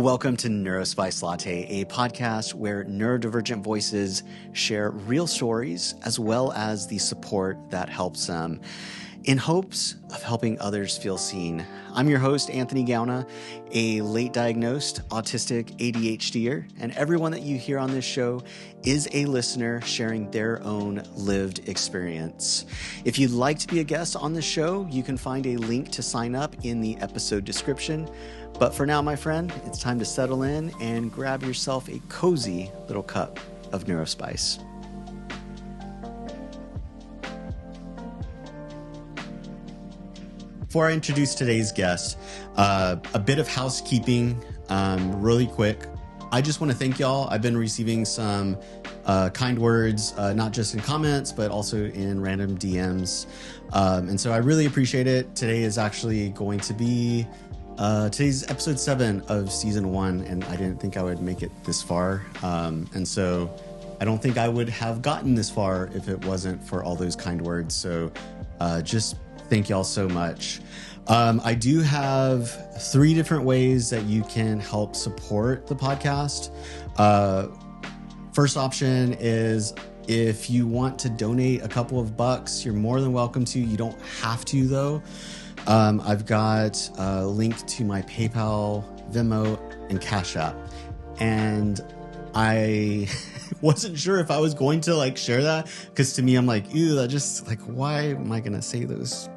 Welcome to Neurospice Latte, a podcast where neurodivergent voices share real stories as well as the support that helps them in hopes of helping others feel seen. I'm your host, Anthony Gauna, a late diagnosed autistic ADHDer, and everyone that you hear on this show is a listener sharing their own lived experience. If you'd like to be a guest on the show, you can find a link to sign up in the episode description. But for now, my friend, it's time to settle in and grab yourself a cozy little cup of Neurospice. Before I introduce today's guest, a bit of housekeeping really quick. I just want to thank y'all. I've been receiving some kind words, not just in comments, but also in random DMs. And so I really appreciate it. Today is actually going to be today's episode 7 of season 1, and I didn't think I would make it this far. And so I don't think I would have gotten this far if it wasn't for all those kind words. So just thank y'all so much. I do have 3 different ways that you can help support the podcast. First option is if you want to donate a couple of bucks, you're more than welcome to. You don't have to, though. I've got a link to my PayPal, Venmo, and Cash App. And I wasn't sure if I was going to share that, because to me, I'm like, ew, that just why am I going to say those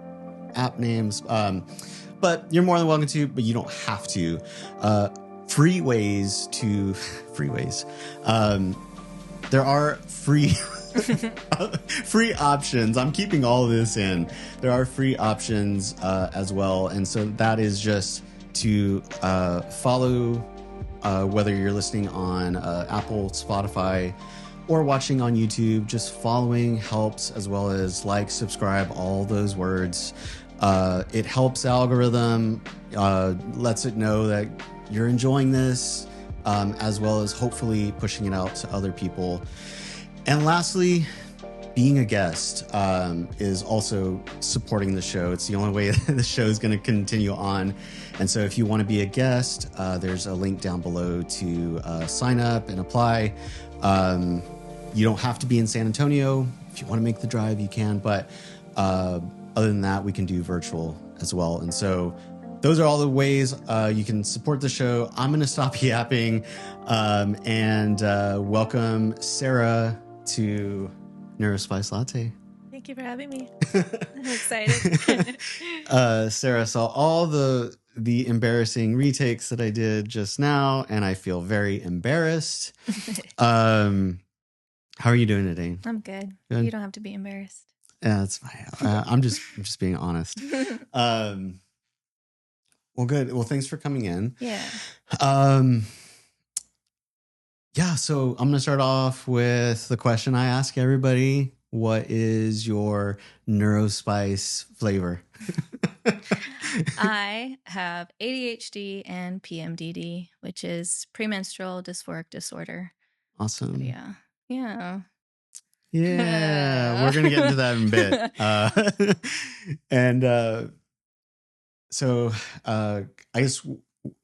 app names? But you're more than welcome to, but you don't have to. Free ways. There are free options. I'm keeping all of this in. There are free options as well. And so that is just to follow, whether you're listening on Apple, Spotify, or watching on YouTube. Just following helps, as well as subscribe, all those words. It helps algorithm, lets it know that you're enjoying this, as well as hopefully pushing it out to other people. And lastly, being a guest is also supporting the show. It's the only way that the show is going to continue on. And so if you want to be a guest, there's a link down below to sign up and apply. You don't have to be in San Antonio. If you want to make the drive, you can. But other than that, we can do virtual as well. And so those are all the ways you can support the show. I'm going to stop yapping and welcome Sarah to Neurospice Latte. Thank you for having me. I'm excited. Sarah saw all the embarrassing retakes that I did just now, and I feel very embarrassed. How are you doing today? I'm good. You don't have to be embarrassed. Yeah, that's fine. I'm just being honest. Well, good. Well, thanks for coming in. Yeah. Yeah, so I'm going to start off with the question I ask everybody. What is your Neurospice flavor? I have ADHD and PMDD, which is premenstrual dysphoric disorder. Awesome. Yeah. Yeah. Yeah. We're going to get into that in a bit. So I guess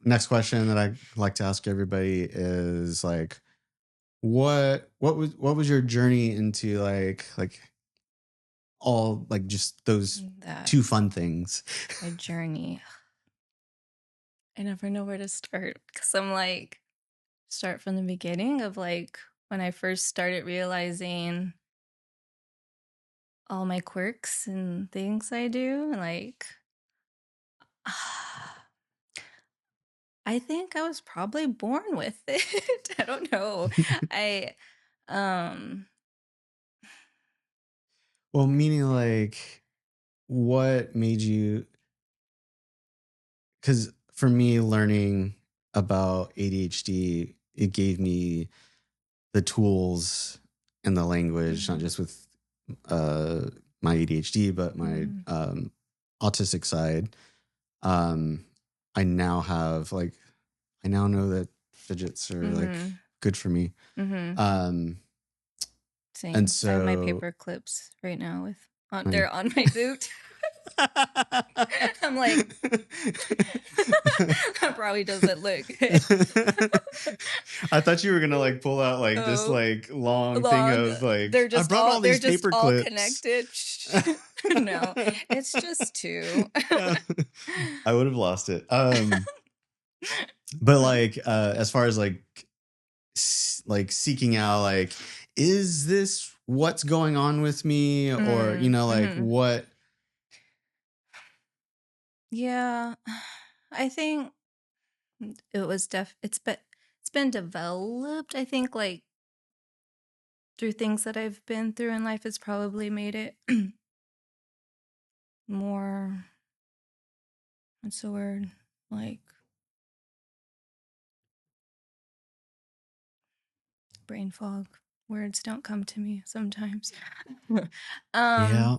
next question that I like to ask everybody is what was your journey into all just those 2 fun things? My journey. I never know where to start, because I'm start from the beginning of when I first started realizing all my quirks and things I do, and I think I was probably born with it. I don't know. Well, meaning what made you? Because for me, learning about ADHD, it gave me the tools and the language, not just with my ADHD, but my autistic side. I now have I now know that fidgets are good for me. Same. And so I have my paper clips right now they're on my boot. I'm like, that probably doesn't look good. I thought you were gonna like pull out like this Oh, like long thing of like I brought all they're these just paper all clips. connected. No, it's just two. I would have lost it. But like as far as like like seeking out like, is this what's going on with me, or you know, like what? Yeah, I think it was it's been developed. I think like through things that I've been through in life has probably made it more, what's the word? Like brain fog. Words don't come to me sometimes. Yeah.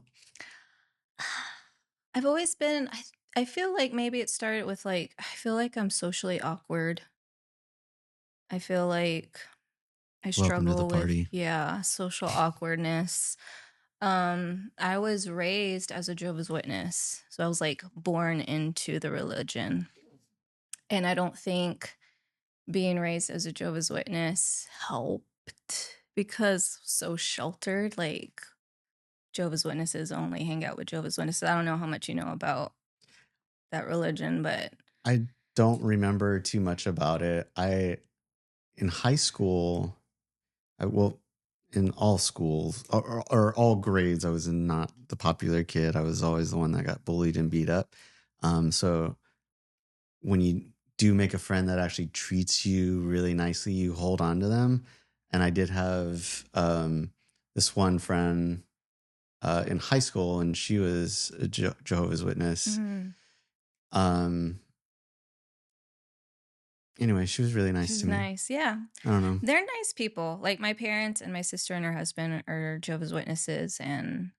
I've always been, I feel like maybe it started with like, I feel like I'm socially awkward. I feel like I Welcome to the struggle with, party. yeah, social awkwardness. I was raised as a Jehovah's Witness. So I was like born into the religion. And I don't think being raised as a Jehovah's Witness helped because so sheltered, like Jehovah's Witnesses only hang out with Jehovah's Witnesses. I don't know how much you know about that religion, but I don't remember too much about it. In high school, in all schools or all grades, I was not the popular kid. I was always the one that got bullied and beat up. So when you do make a friend that actually treats you really nicely, you hold on to them. And I did have this one friend in high school, and she was a Jehovah's Witness. Anyway, she was really nice to me. Nice, yeah. I don't know. They're nice people. Like my parents and my sister and her husband are Jehovah's Witnesses, and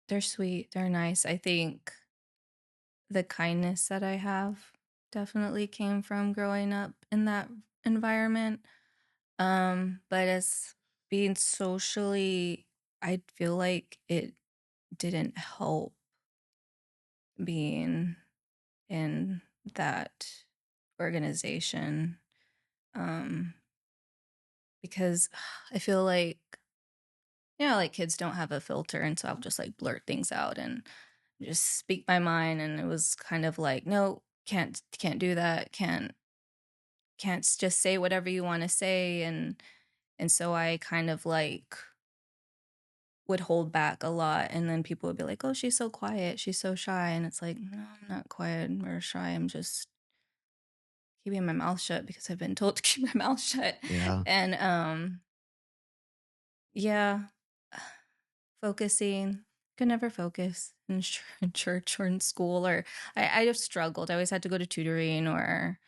they're sweet. They're nice. I think the kindness that I have definitely came from growing up in that environment. But as being socially, I feel like it didn't help being in that organization. Because I feel like, you know, like kids don't have a filter, and so I'll just like blurt things out and just speak my mind. And it was kind of like, no, can't do that. Can't just say whatever you want to say. And so I kind of like would hold back a lot, and then people would be like, oh, she's so quiet, she's so shy. And it's like, no, I'm not quiet or shy. I'm just keeping my mouth shut because I've been told to keep my mouth shut. Yeah. And yeah, focusing, could never focus in church or in school, or I just struggled. I always had to go to tutoring, or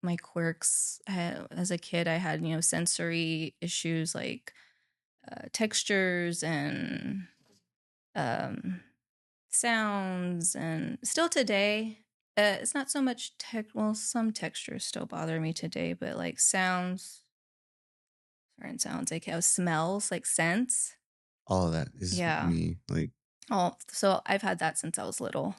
my quirks. As a kid, I had, you know, sensory issues like textures and sounds, and still today. It's not so much well, some textures still bother me today, but like sounds, certain sounds, like smells, like scents. All of that is me. Like, oh, so I've had that since I was little.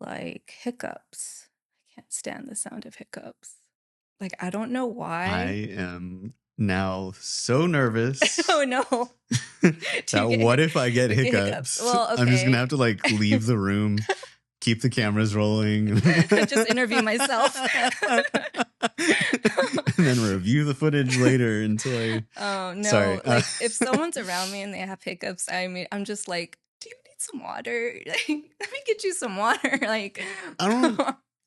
Like hiccups. I can't stand the sound of hiccups. Like, I don't know why. I am now so nervous. Oh no. That what if I get hiccups? Well, okay. I'm just gonna have to like leave the room, keep the cameras rolling, just interview myself, and then review the footage later until I. Oh no! Sorry. Like if someone's around me and they have hiccups, I'm just like, do you need some water? Like, let me get you some water. Like, I don't.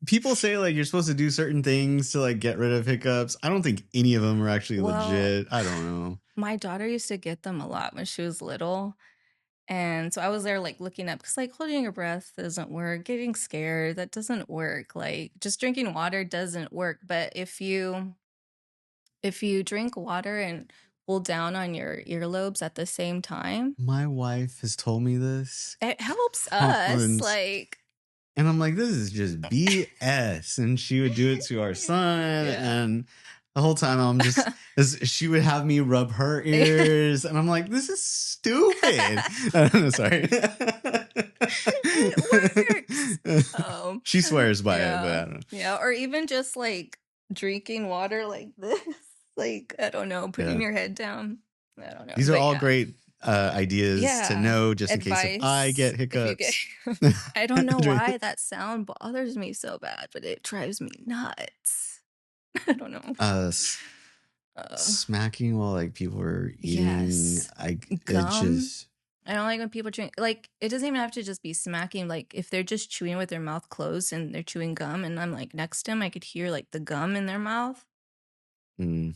People say like you're supposed to do certain things to like get rid of hiccups. I don't think any of them are actually legit. I don't know. My daughter used to get them a lot when she was little. And so I was there like looking up, because like holding your breath doesn't work. Getting scared, that doesn't work. Like just drinking water doesn't work. But if you drink water and pull down on your earlobes at the same time, my wife has told me this. It helps us. Like, and I'm like, this is just BS. And she would do it to our son. Yeah. And The whole time I'm just, she would have me rub her ears, and I'm like, this is stupid. Sorry. It works. She swears by it, but I Yeah. don't know. Yeah. Or even just like drinking water like this. Like, I don't know, putting Yeah. your head down. I don't know. These are But all yeah. great ideas to Yeah. know, just in case if I Advice. get If you get, hiccups. I don't know why that sound bothers me so bad, but it drives me nuts. I don't know. Smacking while like people are eating, Yes. it Gum. just, I don't like when people drink. Like, it doesn't even have to just be smacking. Like, if they're just chewing with their mouth closed and they're chewing gum, and I'm like next to them, I could hear like the gum in their mouth. mm,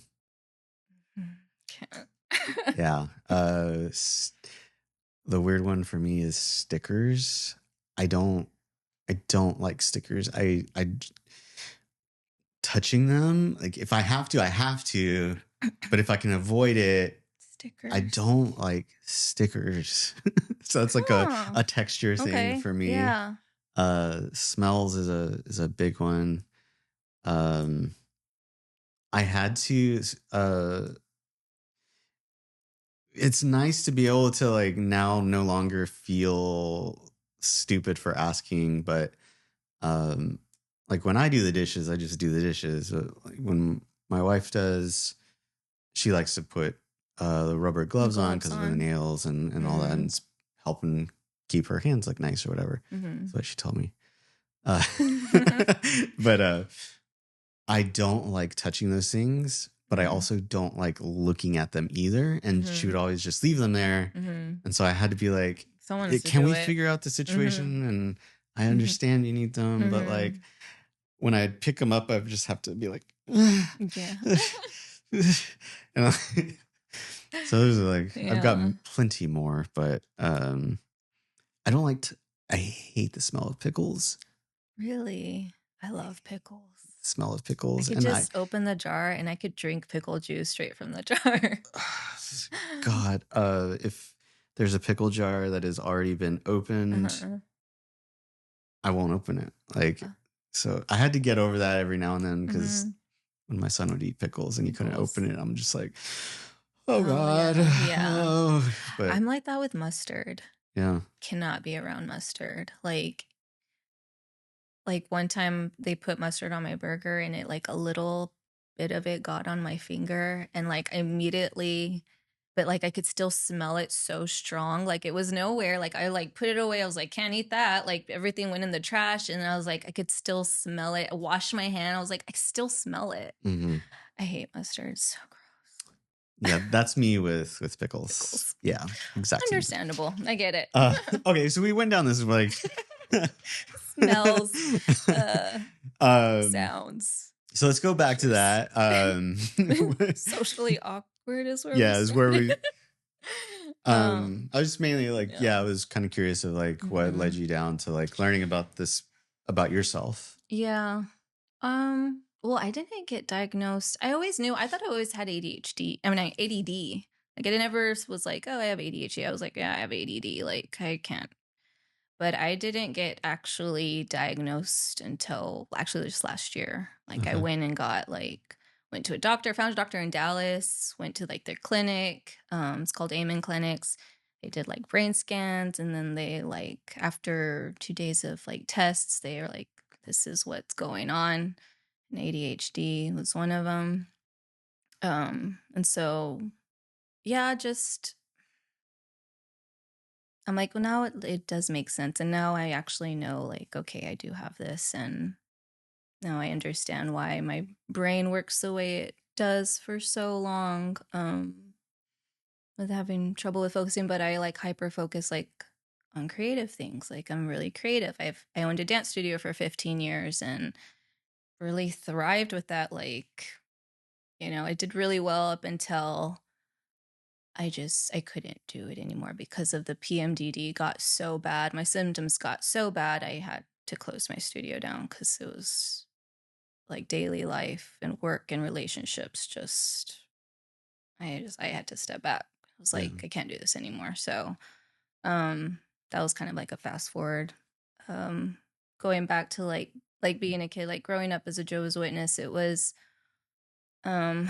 Can't. yeah. The weird one for me is stickers. I don't like stickers. Touching them, like if I have to, I have to. But if I can avoid it, Stickers. I don't like stickers. So it's like Huh. a texture thing Okay. for me. Yeah. Smells is a big one. I had to it's nice to be able to like now no longer feel stupid for asking, but um like when I do the dishes, I just do the dishes. Like when my wife does, she likes to put the rubber gloves on Gloves because of the on. nails and all that, and it's helping keep her hands like nice or whatever. Mm-hmm. That's what she told me. But I don't like touching those things, but I also don't like looking at them either. And she would always just leave them there. And so I had to be like, someone has to can do we it. figure out the situation? And I understand you need them, but like when I pick them up, I just have to be like, Yeah. and so those are like, I've got Yeah. plenty more, but I don't like I hate the smell of pickles. Really? I love pickles. Smell of I pickles. could And just open the jar and I could drink pickle juice straight from the jar. God, if there's a pickle jar that has already been opened, I won't open it. Like, so I had to get over that every now and then because when my son would eat pickles and he couldn't open it, I'm just like, oh God. Yeah. Oh, but I'm like that with mustard. yeah. Cannot be around mustard. Like one time they put mustard on my burger and it like a little bit of it got on my finger and like immediately, but like I could still smell it so strong. Like it was nowhere. Like I like put it away. I was like, can't eat that. Like everything went in the trash and I was like, I could still smell it. I washed my hand. I was like, I still smell it. I hate mustard. It's so gross. Yeah, that's me with pickles. Yeah, exactly. Understandable. I get it. Okay, so we went down this like smells, sounds. So let's go back to that. Socially awkward is where yeah, we is where we. I was just mainly like, I was kind of curious of like what led you down to like learning about this about yourself. Yeah. Well, I didn't get diagnosed. I always knew. I thought I always had ADHD. I mean, ADD. Like, I never was like, oh, I have ADHD. I was like, yeah, I have ADD. Like, I can't. But I didn't get actually diagnosed until actually just last year. Like, I went and got went to a doctor, found a doctor in Dallas, went to like their clinic. It's called Amen Clinics. They did like brain scans, and then they like after 2 days of like tests, they are like, this is what's going on. And ADHD was one of them. And so, yeah, just I'm like, well, now it does make sense. And now I actually know, like, okay, I do have this. And now I understand why my brain works the way it does for so long, with having trouble with focusing. But I like hyper focus, like, on creative things. Like, I'm really creative. I owned a dance studio for 15 years and really thrived with that. Like, I did really well up until I couldn't do it anymore because of the PMDD got so bad. My symptoms got so bad. I had to close my studio down because it was like daily life and work and relationships. I had to step back. I was like, I can't do this anymore. So, that was kind of like a fast forward. Going back to like being a kid, like growing up as a Jehovah's Witness, it was Um,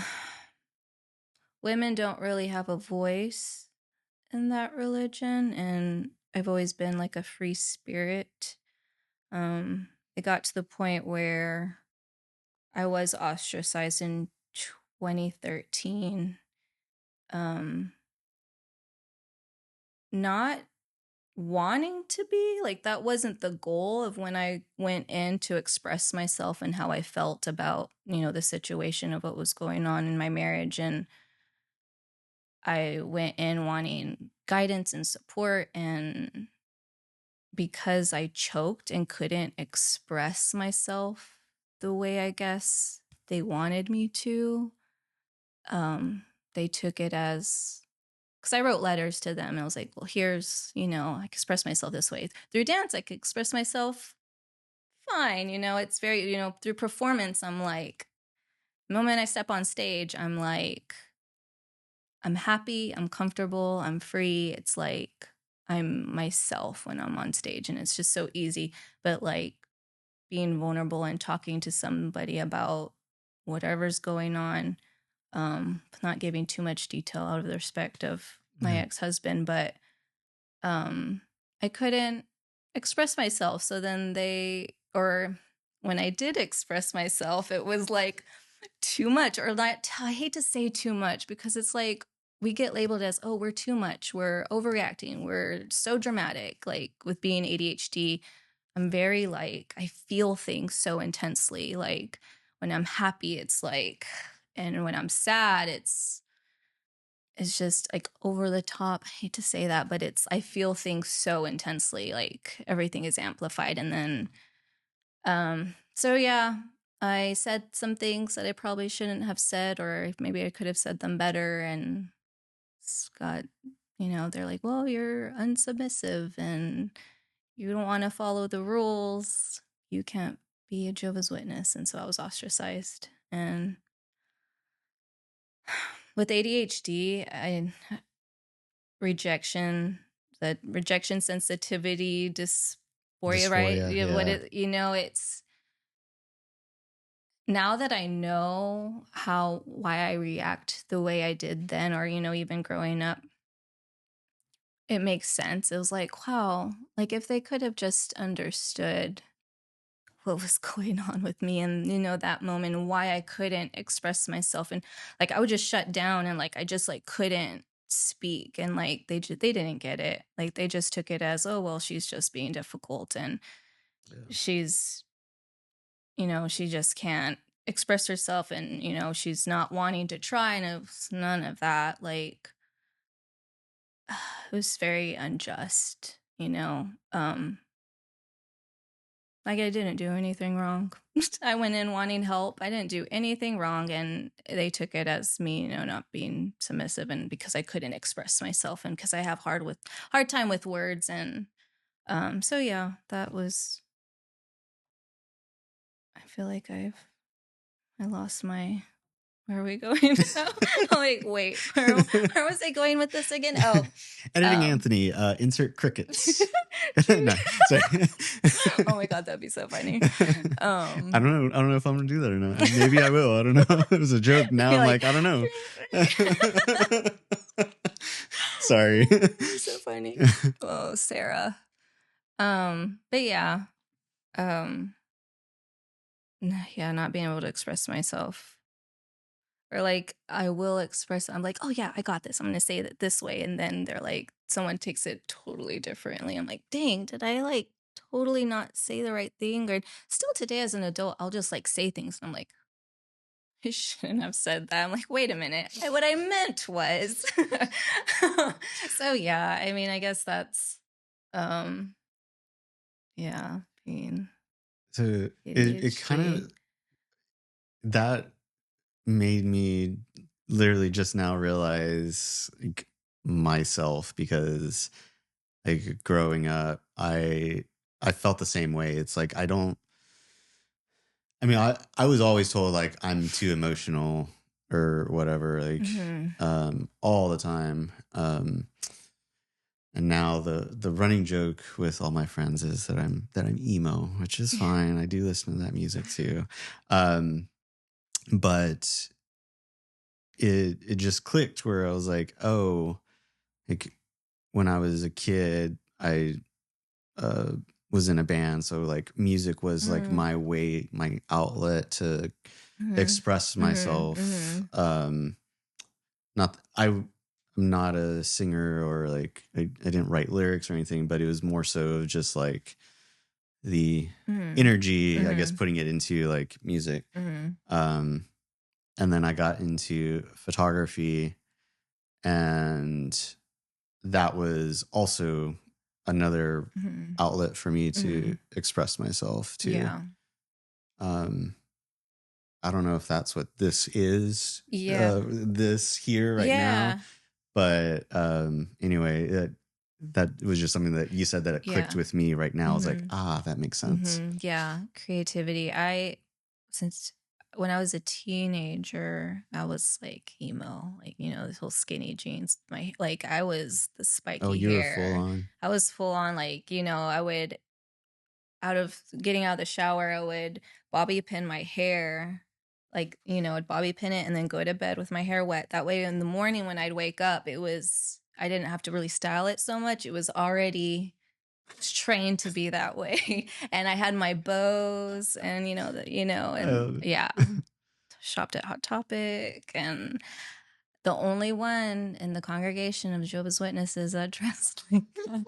women don't really have a voice in that religion, and I've always been like a free spirit. It got to the point where I was ostracized in 2013. Um, not wanting to be like, that wasn't the goal of when I went in to express myself and how I felt about, the situation of what was going on in my marriage. And I went in wanting guidance and support, and because I choked and couldn't express myself the way I guess they wanted me to, they took it as, because I wrote letters to them. And I was like, well, here's, I can express myself this way. Through dance, I could express myself fine. It's very, through performance, I'm like, the moment I step on stage, I'm like, I'm happy, I'm comfortable, I'm free. It's like I'm myself when I'm on stage, and it's just so easy. But like being vulnerable and talking to somebody about whatever's going on, not giving too much detail out of the respect of my ex-husband, but I couldn't express myself. So then when I did express myself, it was like too much, or not. I hate to say too much, because it's like we get labeled as, oh, we're too much, we're overreacting, we're so dramatic. Like with being ADHD, I'm very like, I feel things so intensely. Like when I'm happy, it's like, and when I'm sad, it's just like over the top. I hate to say that, but I feel things so intensely, like everything is amplified. And then, so yeah, I said some things that I probably shouldn't have said, or maybe I could have said them better. And Scott, they're like, well, you're unsubmissive and you don't want to follow the rules. You can't be a Jehovah's Witness. And so I was ostracized. And with ADHD, that rejection sensitivity dysphoria, right? Dysphoria, yeah. It's now that I know why I react the way I did then, or, even growing up, it makes sense. It was like, wow, like if they could have just understood what was going on with me, and, that moment, why I couldn't express myself. And like, I would just shut down, and like, I just like couldn't speak. And like, they didn't get it. Like, they just took it as, oh, well, she's just being difficult, and she's, she just can't express herself, and, she's not wanting to try. And it was none of that. Like, it was very unjust, like I didn't do anything wrong. I went in wanting help. I didn't do anything wrong, and they took it as me, not being submissive, and because I couldn't express myself, and because I have hard time with words. And so yeah, that was. I feel like I lost my. Where are we going now? Wait, where was I going with this again? Oh, Editing Anthony, insert crickets. No, sorry. Oh my God, that'd be so funny. I don't know if I'm gonna do that or not. Maybe I will. I don't know. It was a joke. Now I'm like, I don't know. Sorry. So funny. Oh, Sarah. But yeah. Yeah, not being able to express myself. Or like, I will express, I'm like, oh yeah, I got this. I'm going to say it this way. And then they're like, someone takes it totally differently. I'm like, dang, did I like totally not say the right thing? Or still today as an adult, I'll just like say things. And I'm like, I shouldn't have said that. I'm like, wait a minute. What I meant was. So yeah, I mean, I guess that's, yeah, being. So it kind of, that made me literally just now realize like, myself, because like growing up, I felt the same way. It's like I was always told like I'm too emotional or whatever, like all the time. And now the running joke with all my friends is that I'm emo, which is fine. I do listen to that music too. But it just clicked where I was like, oh, like when I was a kid, I uh, was in a band, so like music was like my way, my outlet to express myself. Not I'm not a singer or like I didn't write lyrics or anything, but it was more so of just like the energy, I guess, putting it into like music. And then I got into photography, and that was also another outlet for me to express myself to. Yeah. I don't know if that's what this is, Yeah. this here right now, but anyway, that was just something that you said that it clicked with me right now. I was like, that makes sense. Yeah, creativity. Since when I was a teenager, I was like emo, like, you know, this whole skinny jeans. I was the spiky you were hair. full on. I was full on, like, you know, I would, getting out of the shower, I would bobby pin my hair, like, you know, I'd bobby pin it and then go to bed with my hair wet. That way in the morning when I'd wake up, I didn't have to really style it so much. It was already trained to be that way. And I had my bows and, shopped at Hot Topic. And the only one in the congregation of Jehovah's Witnesses that dressed like that.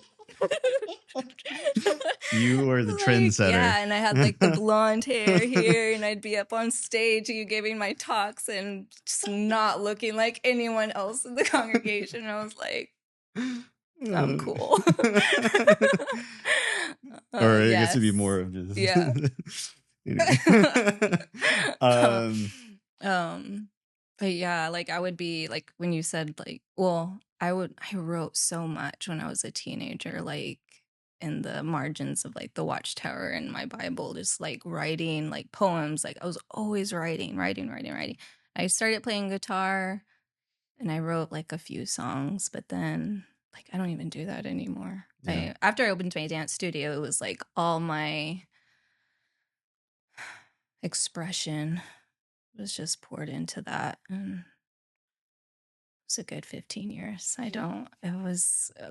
You were the trendsetter. Yeah, and I had like the blonde hair here, and I'd be up on stage giving my talks and just not looking like anyone else in the congregation. I was like, I'm cool. Or I guess it'd be more of just but yeah, like I would be like when you said like, well, I wrote so much when I was a teenager, like in the margins of like the Watchtower in my Bible, just like writing like poems. Like I was always writing. I started playing guitar and I wrote like a few songs, but then like I don't even do that anymore. Yeah. After I opened my dance studio, it was like all my expression was just poured into that. And it was a good 15 years.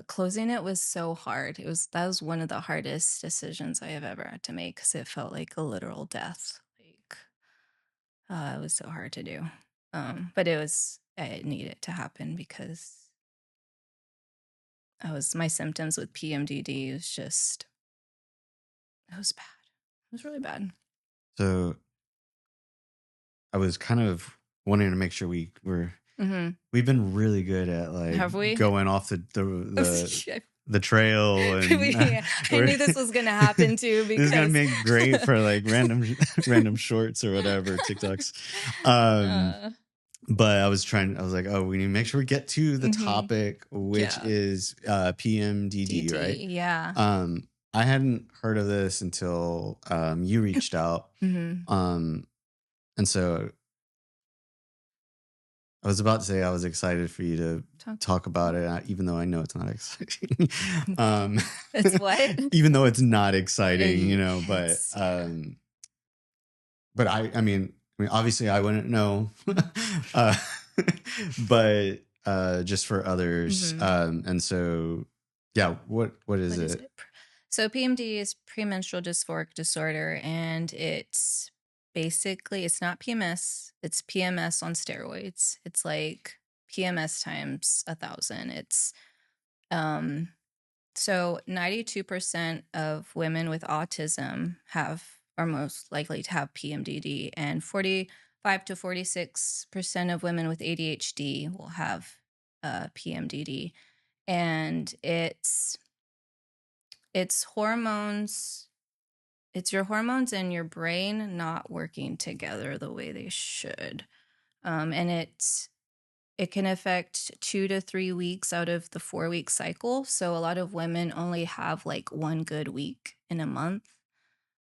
Closing it was so hard. That was one of the hardest decisions I have ever had to make because it felt like a literal death. Like, it was so hard to do. But it needed to happen because my symptoms with PMDD it was bad. It was really bad. So I was kind of wanting to make sure we've been really good at like going off the trail, and I knew this was gonna happen too because this is gonna make great for like random shorts or whatever TikToks. But I was like, oh, we need to make sure we get to the topic, which is PMDD, right? Yeah. I hadn't heard of this until you reached out. And so I was about to say I was excited for you to talk about it, even though I know it's not exciting. It's what? Even though it's not exciting, you know, but I mean, obviously I wouldn't know, but just for others. And so, yeah, what is it? So PMD is premenstrual dysphoric disorder, and it's basically, it's not PMS, it's PMS on steroids. It's like PMS times 1,000. It's so 92% of women with autism are most likely to have PMDD, and 45 to 46% of women with ADHD will have PMDD. And it's hormones. It's your hormones and your brain not working together the way they should. And it can affect 2 to 3 weeks out of the 4-week cycle. So a lot of women only have like one good week in a month.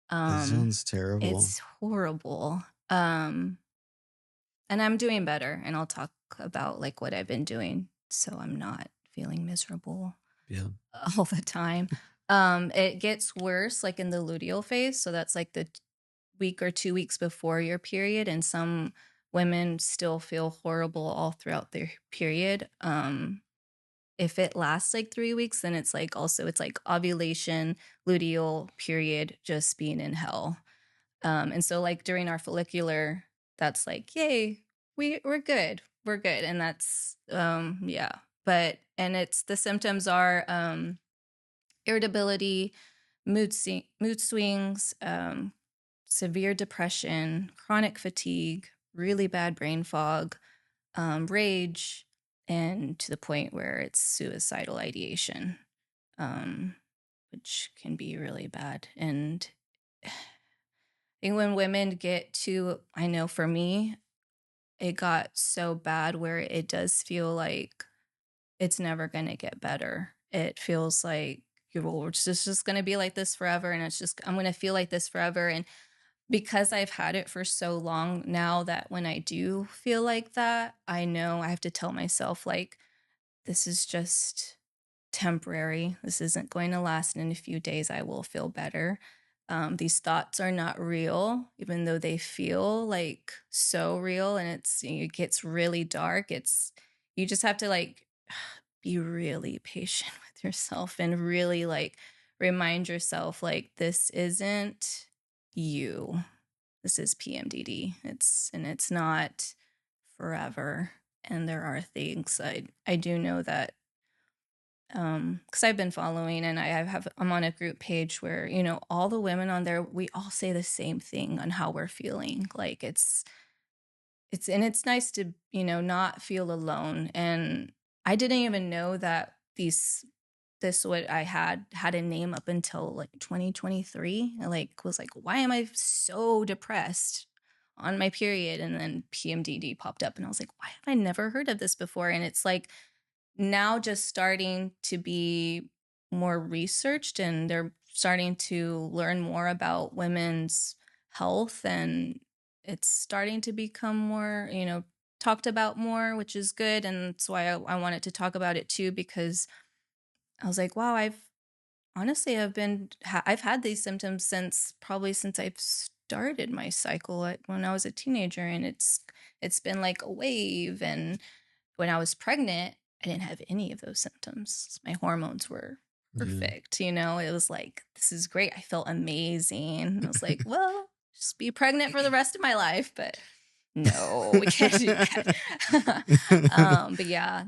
That sounds terrible. It's horrible. And I'm doing better, and I'll talk about like what I've been doing so I'm not feeling miserable all the time. It gets worse like in the luteal phase. So that's like the week or 2 weeks before your period. And some women still feel horrible all throughout their period. If it lasts like 3 weeks, then it's like also it's like ovulation, luteal period, just being in hell. And so like during our follicular, that's like, yay, we're good. We're good. And that's yeah. But and it's the symptoms are irritability, mood swings, severe depression, chronic fatigue, really bad brain fog, rage, and to the point where it's suicidal ideation, um, which can be really bad. And I think when women get to, I know for me, it got so bad where it does feel like it's never going to get better. It feels like it's just going to be like this forever. And I'm going to feel like this forever. And because I've had it for so long now that when I do feel like that, I know I have to tell myself, like, this is just temporary. This isn't going to last. And in a few days, I will feel better. These thoughts are not real, even though they feel like so real. And it gets really dark. You just have to like be really patient with yourself and really like remind yourself, like, this isn't you. This is PMDD. It's not forever. And there are things I do know that because I've been following and I'm on a group page where, all the women on there, we all say the same thing on how we're feeling. Like it's nice to, not feel alone. And I didn't even know that this what I had a name up until like 2023. I was like, why am I so depressed on my period? And then PMDD popped up and I was like, why have I never heard of this before? And it's like now just starting to be more researched, and they're starting to learn more about women's health, and it's starting to become more, talked about more, which is good. And that's why I wanted to talk about it too, because I was like, wow, I've had these symptoms since I've started my cycle when I was a teenager, and it's been like a wave. And when I was pregnant, I didn't have any of those symptoms. My hormones were Yeah. perfect. It was like, this is great. I felt amazing. And I was like, well, just be pregnant for the rest of my life. But no, we can't do that. But yeah.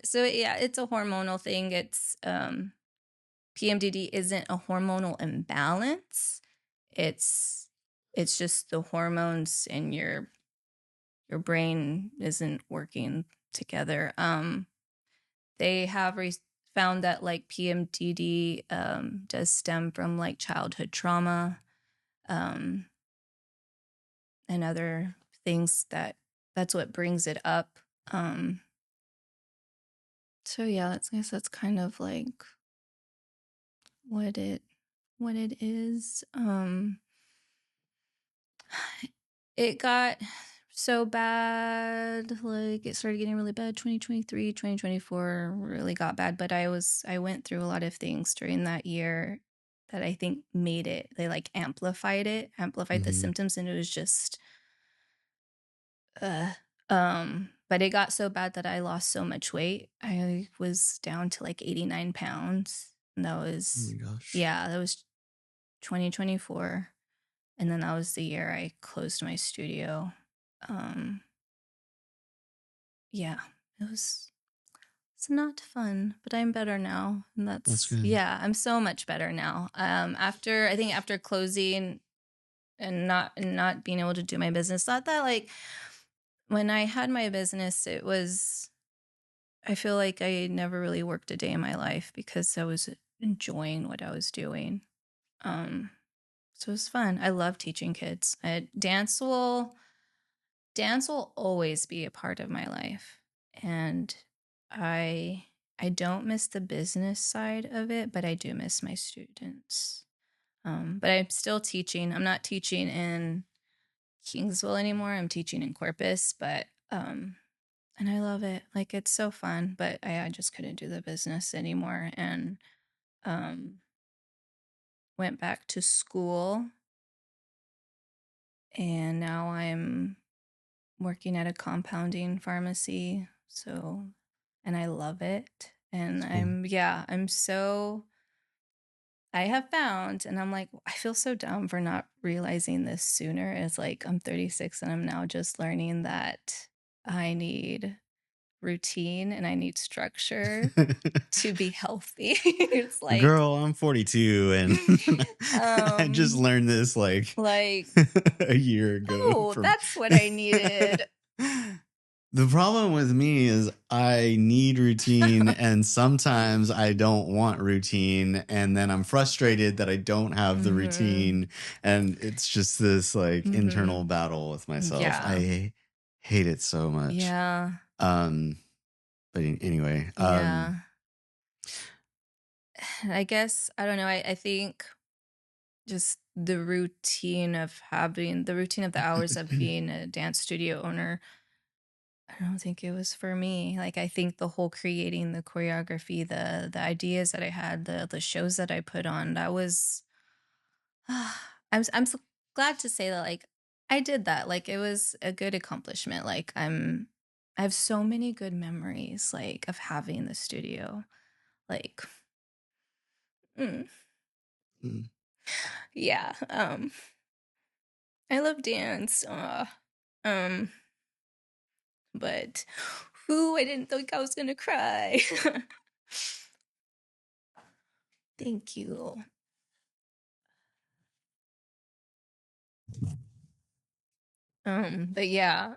So yeah, it's a hormonal thing. It's PMDD isn't a hormonal imbalance. It's just the hormones in your brain isn't working together. They have found that like PMDD does stem from like childhood trauma, um, and other things that's what brings it up. So yeah, I guess that's kind of like what it is. It got so bad, like it started getting really bad 2023, 2024 really got bad, but I went through a lot of things during that year that I think made it, they like amplified the Mhm. symptoms, and it was just uh but it got so bad that I lost so much weight. I was down to like 89 pounds. And that Oh my was, gosh. yeah, that was 2024. And then that was the year I closed my studio. Um, yeah, it's not fun, but I'm better now. And That's that's, good. yeah, I'm so much better now. I think after closing and not being able to do my business, not that like when I had my business, I feel like I never really worked a day in my life because I was enjoying what I was doing. Um, so it was fun. I love teaching kids. Dance will always be a part of my life. And I I don't miss the business side of it, but I do miss my students. But I'm still teaching. I'm not teaching in Kingsville anymore. I'm teaching in Corpus, but and I love it. Like it's so fun, but I just couldn't do the business anymore, and um went back to school, and now I'm working at a compounding pharmacy. So, and I love it. And It's cool. I have found, and I'm like, I feel so dumb for not realizing this sooner. It's like I'm 36 and I'm now just learning that I need routine and I need structure to be healthy. It's like, Girl, I'm 42 and I just um, learned this like like, a year ago oh, from that's what I needed. The problem with me is I need routine and sometimes I don't want routine and then I'm frustrated that I don't have the Mm-hmm. routine and it's just this like Mm-hmm. internal battle with myself. Yeah. I hate it so much. Yeah. Um anyway, Yeah. I guess, I don't know. I think just the routine of the hours of being a dance studio owner, I don't think it was for me. Like, I think the whole creating the choreography, the ideas that I had, the shows that I put on, that was, I'm so glad to say that, like, I did that. Like, it was a good accomplishment. Like, I have so many good memories, like, of having the studio. Like, mm, Mm. yeah. I love dance. Um, but who I didn't think I was gonna cry. Thank you. But yeah,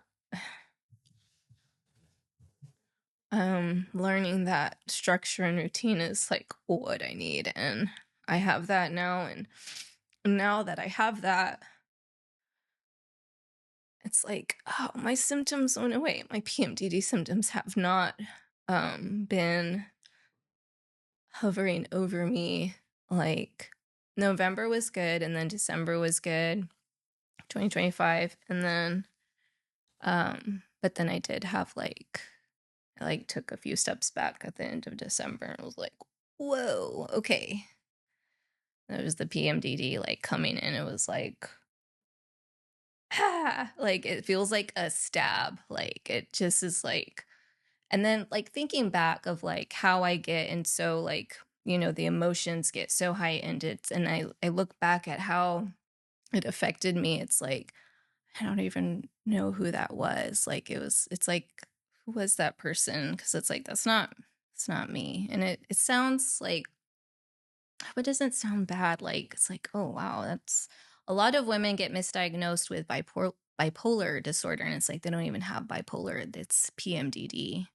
learning that structure and routine is like what I need, and I have that now. And now that I have that, it's like, oh, my symptoms went away. My PMDD symptoms have not been hovering over me. Like, November was good, and then December was good, 2025, and then but then I did have like, I like took a few steps back at the end of December and was like, whoa, okay. There was the PMDD like coming in. It was like, ah, like it feels like a stab. Like it just is like, and then like thinking back of like how I get, and so like, the emotions get so heightened. And I look back at how it affected me. It's like, I don't even know who that was. Like it's like, who was that person? Because it's like, it's not me. And it sounds like, but it doesn't sound bad. Like, it's like, oh wow, that's a lot of women get misdiagnosed with bipolar disorder, and it's like they don't even have bipolar. It's PMDD.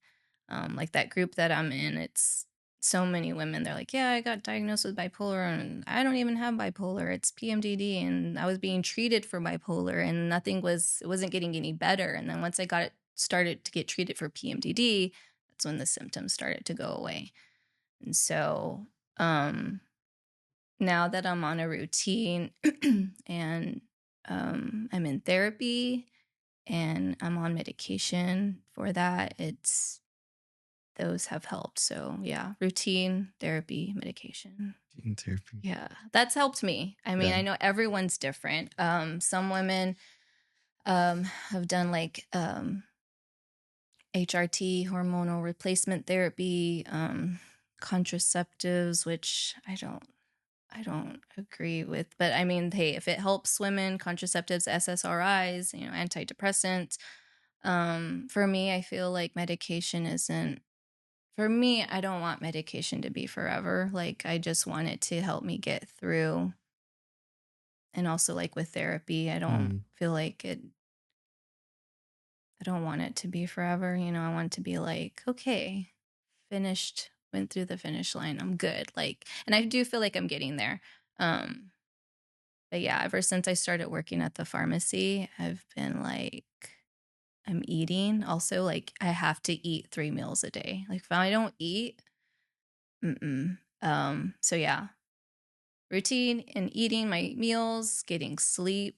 Like that group that I'm in, it's so many women. They're like, yeah, I got diagnosed with bipolar, and I don't even have bipolar. It's PMDD, and I was being treated for bipolar, and it wasn't getting any better. And then once I started to get treated for PMDD, that's when the symptoms started to go away. And so, now that I'm on a routine and I'm in therapy and I'm on medication for that, those have helped. So yeah, routine, therapy, medication. Gene therapy. Yeah, that's helped me. I mean, Yeah. I know everyone's different. Some women have done like HRT, hormonal replacement therapy, contraceptives, which I don't agree with, but I mean, hey, if it helps women, contraceptives, SSRIs, antidepressants. For me, I feel like medication isn't, for me, I don't want medication to be forever. Like, I just want it to help me get through. And also, like with therapy, I don't Mm. feel like I don't want it to be forever. I want it to be like, okay, finished, went through the finish line. I'm good. Like, and I do feel like I'm getting there. Um, But yeah, ever since I started working at the pharmacy, I've been like, I'm eating. Also, like, I have to eat 3 meals a day. Like, if I don't eat, mm-mm. So yeah, routine and eating my meals, getting sleep.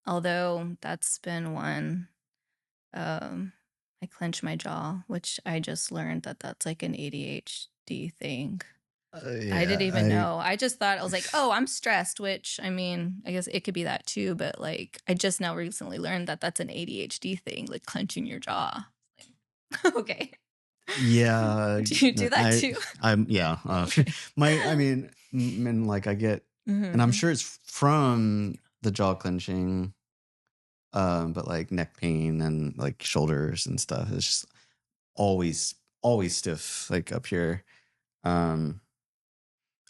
Although that's been one. Um, I clench my jaw, which I just learned that that's like an ADHD thing. I didn't Yeah, even know. I just thought, I was like, oh, I'm stressed, which I mean, I guess it could be that too, but like I just now recently learned that that's an ADHD thing, like clenching your jaw. Like, okay. yeah, Do you do that I, too? I'm, yeah. Okay. I mean, and like I get, and I'm Mm-hmm. sure it's from the jaw clenching, but like neck pain and like shoulders and stuff. It's just always stiff, like up here. Um,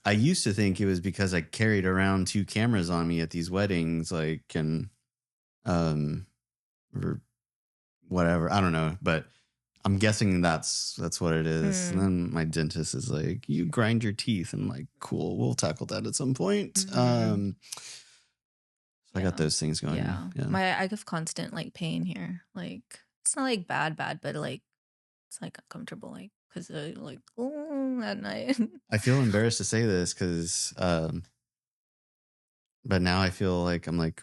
I used to think it was because I carried around 2 cameras on me at these weddings, like, and, um, or whatever. I don't know, but I'm guessing that's what it is. And Mm. then my dentist is like, "You grind your teeth," and I'm like, "Cool, we'll tackle that at some point." Mm-hmm. So I got Yeah. those things going. Yeah. Yeah, I have constant like pain here. Like it's not like bad, but like it's like uncomfortable, like because like oh at night. I feel embarrassed to say this because, but now I feel like I'm like,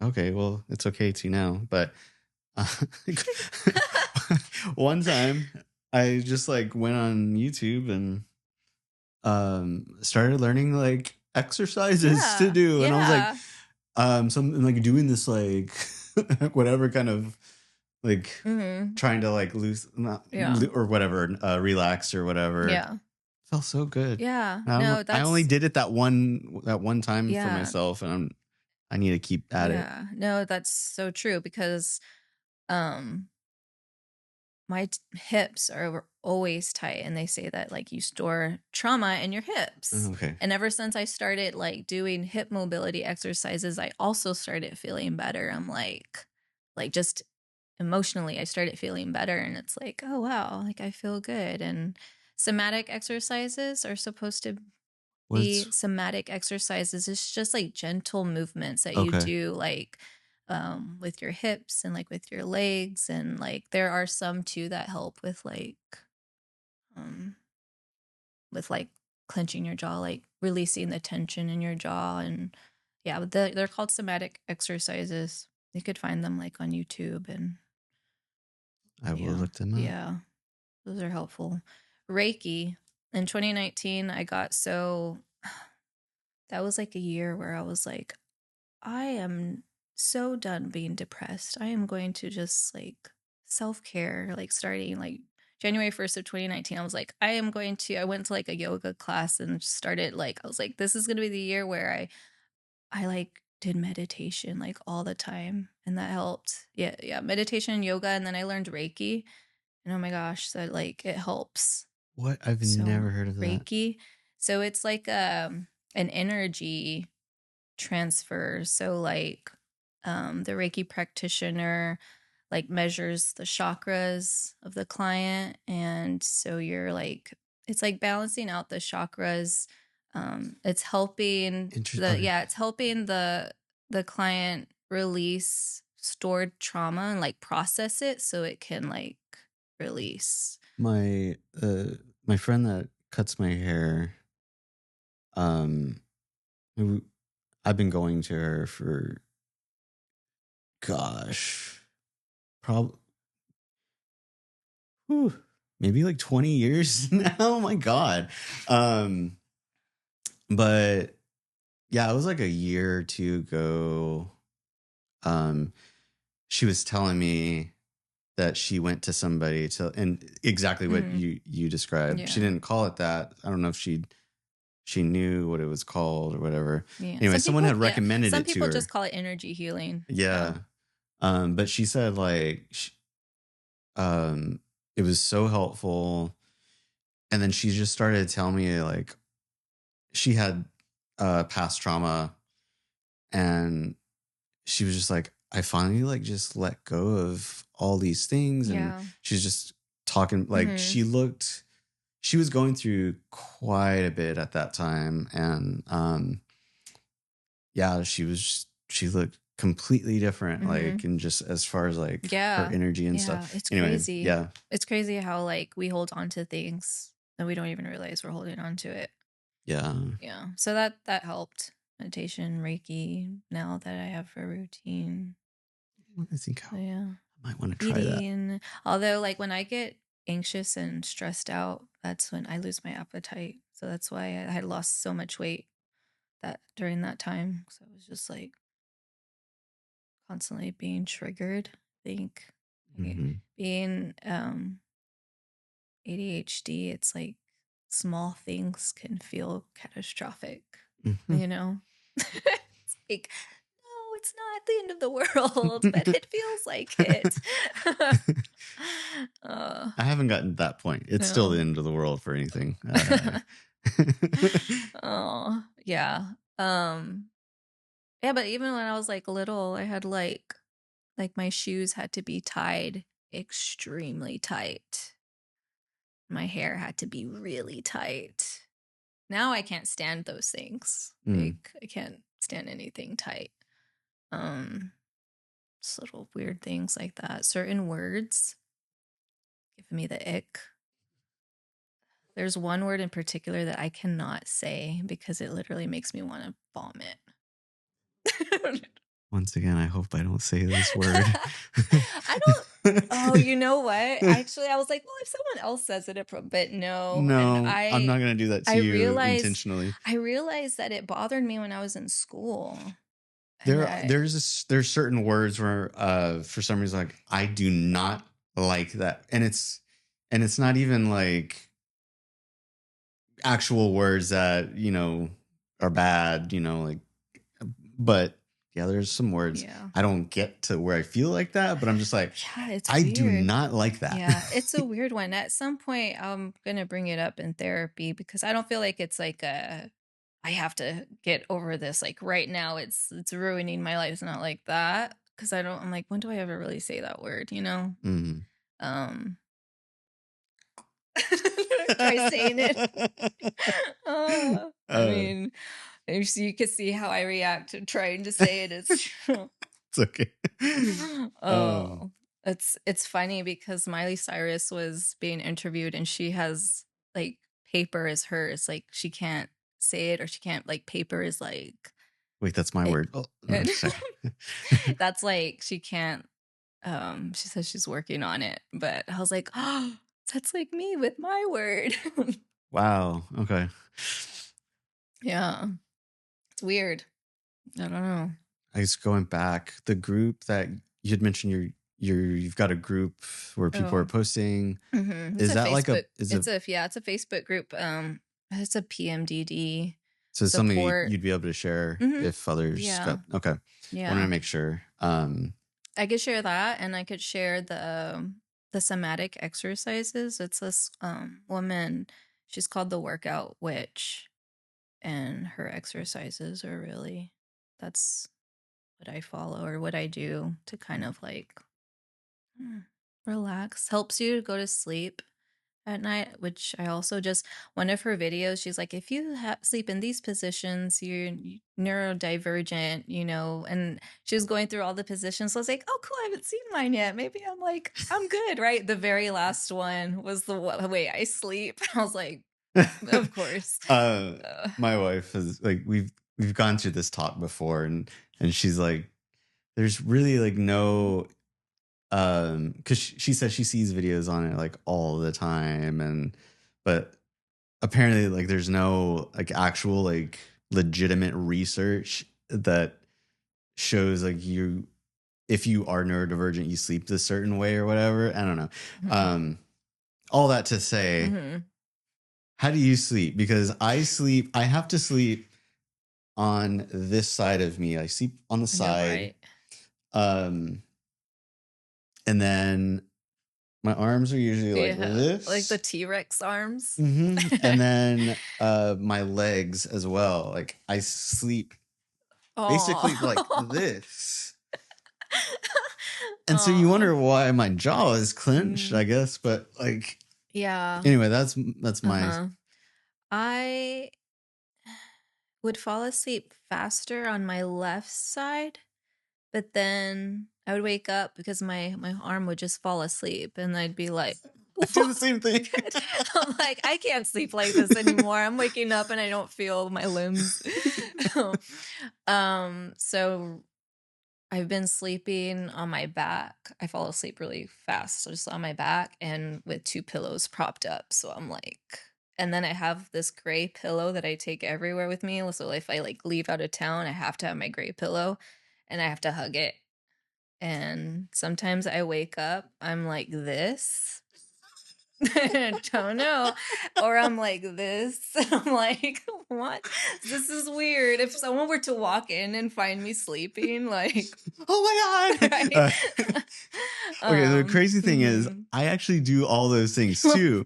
okay, well, it's okay to now. But uh, one time, I just like went on YouTube and started learning like exercises to Yeah. do, and I was like, Yeah. something like doing this like whatever kind of like Mm-hmm. trying to like Yeah. or whatever, relax or whatever. Yeah. Felt so good. Yeah. I No, I only that's did it that one time for yeah. myself, and I need to keep at it. Yeah. No, that's so true because um my hips are always tight and they say that like you store trauma in your hips. Okay. And ever since I started like doing hip mobility exercises, I also started feeling better. I'm like just emotionally I started feeling better and it's like, oh wow, like I feel good. And somatic exercises are supposed to be What's somatic exercises. It's just like gentle movements that you okay? do like with your hips and like with your legs and like there are some too that help um with like clenching your jaw, like releasing the tension in your jaw. And yeah, but they're called somatic exercises. You could find them like on YouTube. And I will yeah, look them up. yeah, those are helpful. Reiki in 2019 I got so that was like a year where I was like, I am so done being depressed. I am going to just like self care, like starting like January 1st of 2019. I was like, I went to like a yoga class and started like, I was like, this is going to be the year where I like did meditation like all the time. And that helped. Yeah. Yeah. Meditation, yoga. And then I learned Reiki. And oh my gosh, that like it helps. What? I've So never heard of that. Reiki. So it's like an energy transfer. So like the Reiki practitioner like measures the chakras of the client and so you're like it's like balancing out the chakras. It's helping Okay. it's helping the client release stored trauma and like process it so it can like release. My my friend that cuts my hair, um, who- I've been going to her for, gosh, probably maybe like 20 years now. Oh my god. Um, but yeah, it was like a year or two ago. Um, she was telling me that she went to somebody to, and exactly what Mm, you described. She yeah. didn't call it that. I don't know if she knew what it was called or whatever. Yeah. Anyway, someone had recommended Some it to people her. just call it energy healing. Yeah. Yeah. But she said like um it was so helpful. And then she just started telling me like she had past trauma, and she was just like, I finally like just let go of all these things. And Yeah. she's just talking like Mhm. she was going through quite a bit at that time. And yeah, she looked completely different, like, Mhm. and just as far as like her Yeah. energy and Yeah, stuff. it's Anyway, crazy. yeah, It's crazy how like we hold on to things and we don't even realize we're holding on to it. yeah. Yeah. So that helped. Meditation, Reiki, now that I have a routine. I think So yeah. I might want to try that. Eating. Although like when I get anxious and stressed out, that's when I lose my appetite. So that's why I had lost so much weight that during that time. So I was just like constantly being triggered. I think Hmm. being ADHD, it's like small things can feel catastrophic, Hmm. you know? It's like, no, it's not the end of the world, but it feels like it. uh, I haven't gotten to that point. It's still the no. end of the world for anything. Oh, yeah. Yeah, but even when I was like little, I had like my shoes had to be tied extremely tight. My hair had to be really tight. Now I can't stand those things. Mm. Like I can't stand anything tight. Um, just little weird things like that. Certain words give me the ick. There's one word in particular that I cannot say because it literally makes me want to vomit. Once again, I hope I don't say this word. I don't. Oh, you know what? Actually, I was like, well, if someone else says it, but no. And No, I'm not going to do that I to you realized, intentionally. I realized that it bothered me when I was in school, and There's certain words where for some reason like I do not like that, and it's not even like actual words that are bad, like, but yeah, there's some words yeah, I don't get to where I feel like that, but I'm just like, yeah, it's I do weird. not like that. Yeah, it's a weird one. At some point, I'm gonna bring it up in therapy because I don't feel like it's like I have to get over this. Like right now, it's ruining my life. It's not like that because I don't. I'm like, when do I ever really say that word? You know. Mhm. Um, try saying it. I uh, mean, if you could see how I react to trying to say it. It's it's okay. um, oh, it's funny because Miley Cyrus was being interviewed and she has like paper is hers. Like she can't say it or she can't like paper is like wait, that's my it. word. Oh, no, sorry. That's like she can't. She says she's working on it, but I was like, oh, that's like me with my word. Wow. Okay. Yeah, it's weird. I don't know. I guess going back, the group that you had mentioned, you've got a group where people are Oh, posting. it's Is a that like Facebook. is it It's a yeah, it's a Facebook group. It's a PMDD so it's something support. you'd be able to share Hmm. if others Yeah, got okay? Want to yeah. make sure. I could share that, and I could share the somatic exercises. It's this woman. She's called the Workout Witch, and her exercises are really that's what I follow or what I do to kind of like mm, relax. Helps you go to sleep at night, which I also just one of her videos, she's like, if you sleep in these positions, you're neurodivergent, and she was going through all the positions. So I was like, oh, cool, I haven't seen mine yet. Maybe I'm like, I'm good, right? The very last one was the way I sleep. I was like, of course. uh, Uh, my wife is like we've gone through this talk before, and she's like, there's really like no because she says she sees videos on it like all the time, but apparently like there's no like actual like legitimate research that shows like if you are neurodivergent you sleep this certain way or whatever. I don't know. mhm, um all that to say, mhm. how do you sleep? Because I have to sleep on this side of me. I sleep on the I know, side, right? um and then my arms are usually like Yeah, like the this. T-Rex arms. And then my legs as well. Like I sleep basically like Oh. this. And so you Oh. wonder why my jaw is clenched, I Mm, guess. But like yeah. anyway, that's my Uh-huh. I would fall asleep faster on my left side, but then I would wake up because my arm would just fall asleep and I'd be like, I "What?" do the same thing. I'm like, I can't sleep like this anymore. I'm waking up and I don't feel my limbs. So I've been sleeping on my back. I fall asleep really fast. So just on my back and with two pillows propped up. So I'm like And then I have this gray pillow that I take everywhere with me. So if I like leave out of town, I have to have my gray pillow and I have to hug it. And sometimes I wake up, I'm like this. I don't know. Or I'm like this. I'm like, what? This is weird. If someone were to walk in and find me sleeping, like, Oh my God. right? Okay, the crazy thing is, Mhm. I actually do all those things too.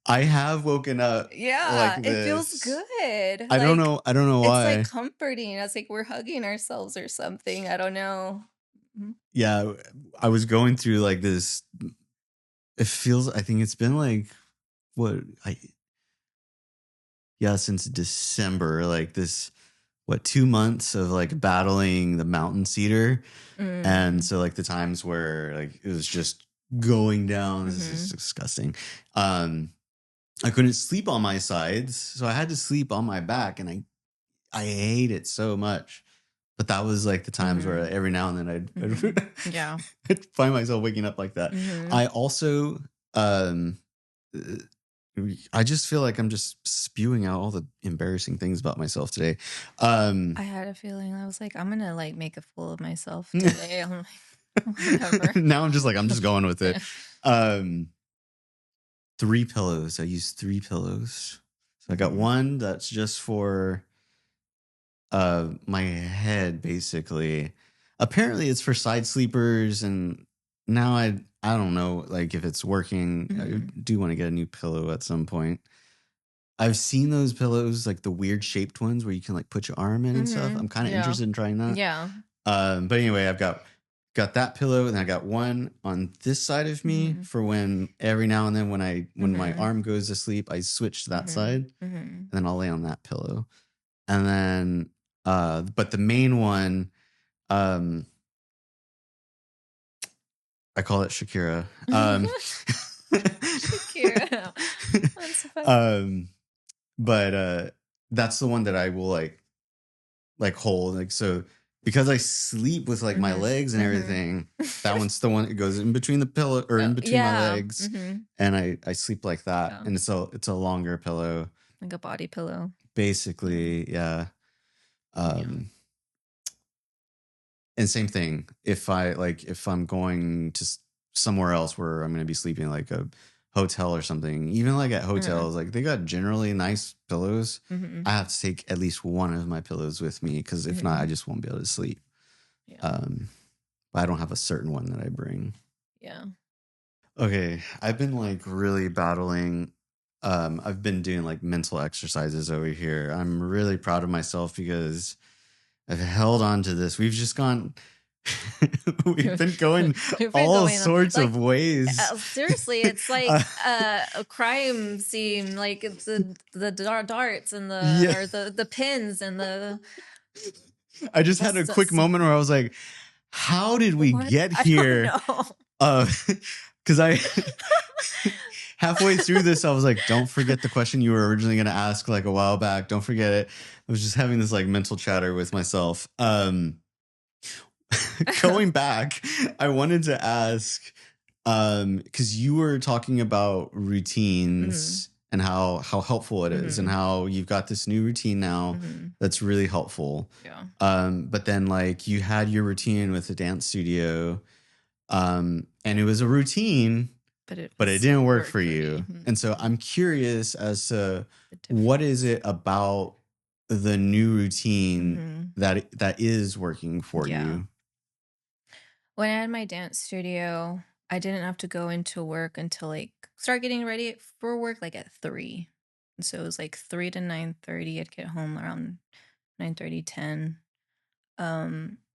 I have woken up like Yeah, it feels this. good. I don't know. I don't know It's like why. comforting. It's like we're hugging ourselves or something. I don't know. Mhm. Yeah, I was going through like this. It feels. I think it's been like what I. Yeah, since December, like this. What 2 months of like battling the mountain cedar, and Mm. so like the times where like it was just going down. This is Mhm. disgusting. I couldn't sleep on my sides, so I had to sleep on my back, and I hate it so much. But that was like the times where Mhm. every now and then Mhm. Yeah. I'd find myself waking up like that. Mhm. I also, um, uh, I just feel like I'm just spewing out all the embarrassing things about myself today. I had a feeling I was like, I'm gonna like make a fool of myself today. I'm like, whatever. Now I'm just going with it. Yeah. Um, 3 pillows. I use 3 pillows. So I got Mhm. one that's just for my head basically. Apparently it's for side sleepers, and now I don't know like if it's working. I Mhm. do want to get a new pillow at some point. I've seen those pillows, like the weird shaped ones where you can like put your arm in and stuff. I'm Mhm. kind of Yeah. interested in trying that. Yeah. But anyway, I've got that pillow, and I got one on this side of me Mhm. for when every now and then when my Mhm. arm goes to sleep, I switch to that Mhm. side, and Mhm. then I'll lay on that pillow. And then but the main one, um I call it Shakira. Shakira. That's so funny. um but that's the one that I will like hold, like, so because I sleep with like my Mhm. legs and Mhm. everything. That one's the one that goes in between the pillow or in Oh, between my yeah. legs, Mhm. and I sleep like that, Yeah. and it's a longer pillow Like a body pillow. Yeah. basically. Yeah. Yeah. um and same thing, if I'm going to somewhere else where I'm going to be sleeping, like a hotel or something, even like at Uh-huh. hotels, like they got generally nice pillows. Mhm. I have to take at least one of my pillows with me, because if not, I Mhm. just won't be able to sleep. Yeah. um but I don't have a certain one that I bring. Yeah. Okay, I've been like really battling. I've been doing like mental exercises over here. I'm really proud of myself because I've held on to this. We've just gone, we've been going We've been all going on sorts like of ways. seriously, it's Uh, like a crime scene. Like it's the darts and the yeah, or the pins and the I just had a quick that's moment where I was like, how did we what get I don't here? know. Because I halfway through this, I was like, don't forget the question you were originally going to ask like a while back. Don't forget it. I was just having this like mental chatter with myself. Going back, I wanted to ask, because you were talking about Mhm. routines and how helpful it is, and Mhm. how you've got this new routine now Mhm. that's really helpful. Yeah. But then like you had your routine with the dance studio, and it was a routine, But it but it was didn't work work for for me. you. And so I'm curious as to The what difference. is it about the new routine Mhm. that is working for Yeah. you? When I had my dance studio, I didn't have to go into work until like start getting ready for work like at 3. And so it was like 3 to 9:30. I'd get home around 9:30, 10.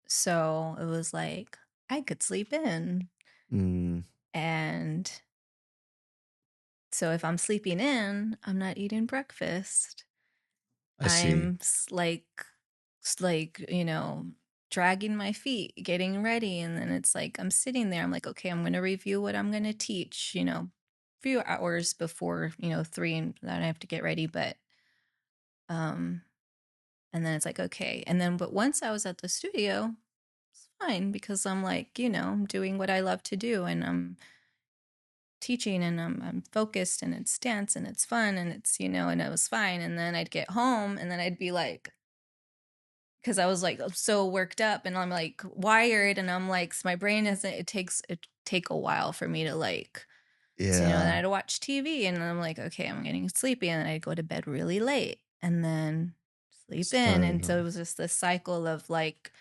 So it was like I could sleep in. Mm, And so if I'm sleeping in, I'm not eating breakfast. I see. Like, dragging my feet, getting ready. And then it's like, I'm sitting there. I'm like, okay, I'm going to review what I'm going to teach, few hours before, 3 and then I have to get ready. Um, and then it's like, okay. And then, but once I was at the studio, it's fine because I'm like, I'm doing what I love to do. And teaching and I'm focused and it's dance and it's fun and it's, and it was fine. And then I'd get home and then I'd be like, because I was like so worked up and I'm like wired and I'm like, so my brain isn't, it take a while for me to like, so, then Yeah. I'd watch TV and I'm like, okay, I'm getting sleepy. And then I'd go to bed really late and then sleep in. Start And so it over. was just this cycle of like,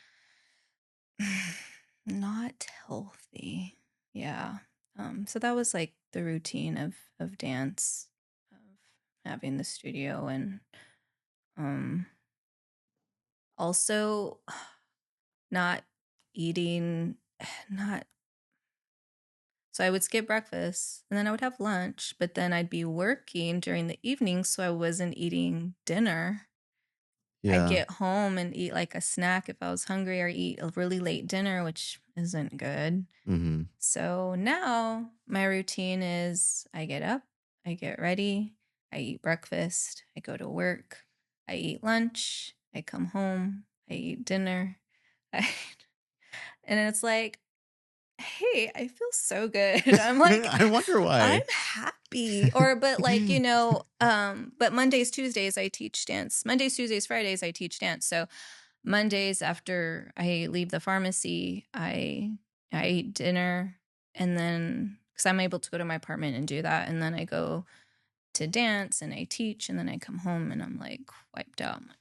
not healthy. Yeah. So that was like the routine of dance, of having the studio and um also not eating not so I would skip breakfast and then I would have lunch, but then I'd be working during the evening, so I wasn't eating dinner. I'd Yeah. get home and eat like a snack if I was hungry or eat a really late dinner, which isn't good. Mm-hmm. So now my routine is I get up, I get ready, I eat breakfast, I go to work, I eat lunch, I come home, I eat dinner. I, and it's like, hey, I feel so good. I'm like, I wonder I'm why. happy. Or, but like, but Mondays, Tuesdays, I teach dance. Mondays, Tuesdays, Fridays, I teach dance. So Mondays after I leave the pharmacy, I eat dinner and then because I'm able to go to my apartment and do that. And then I go to dance and I teach and then I come home and I'm like wiped out. I'm like,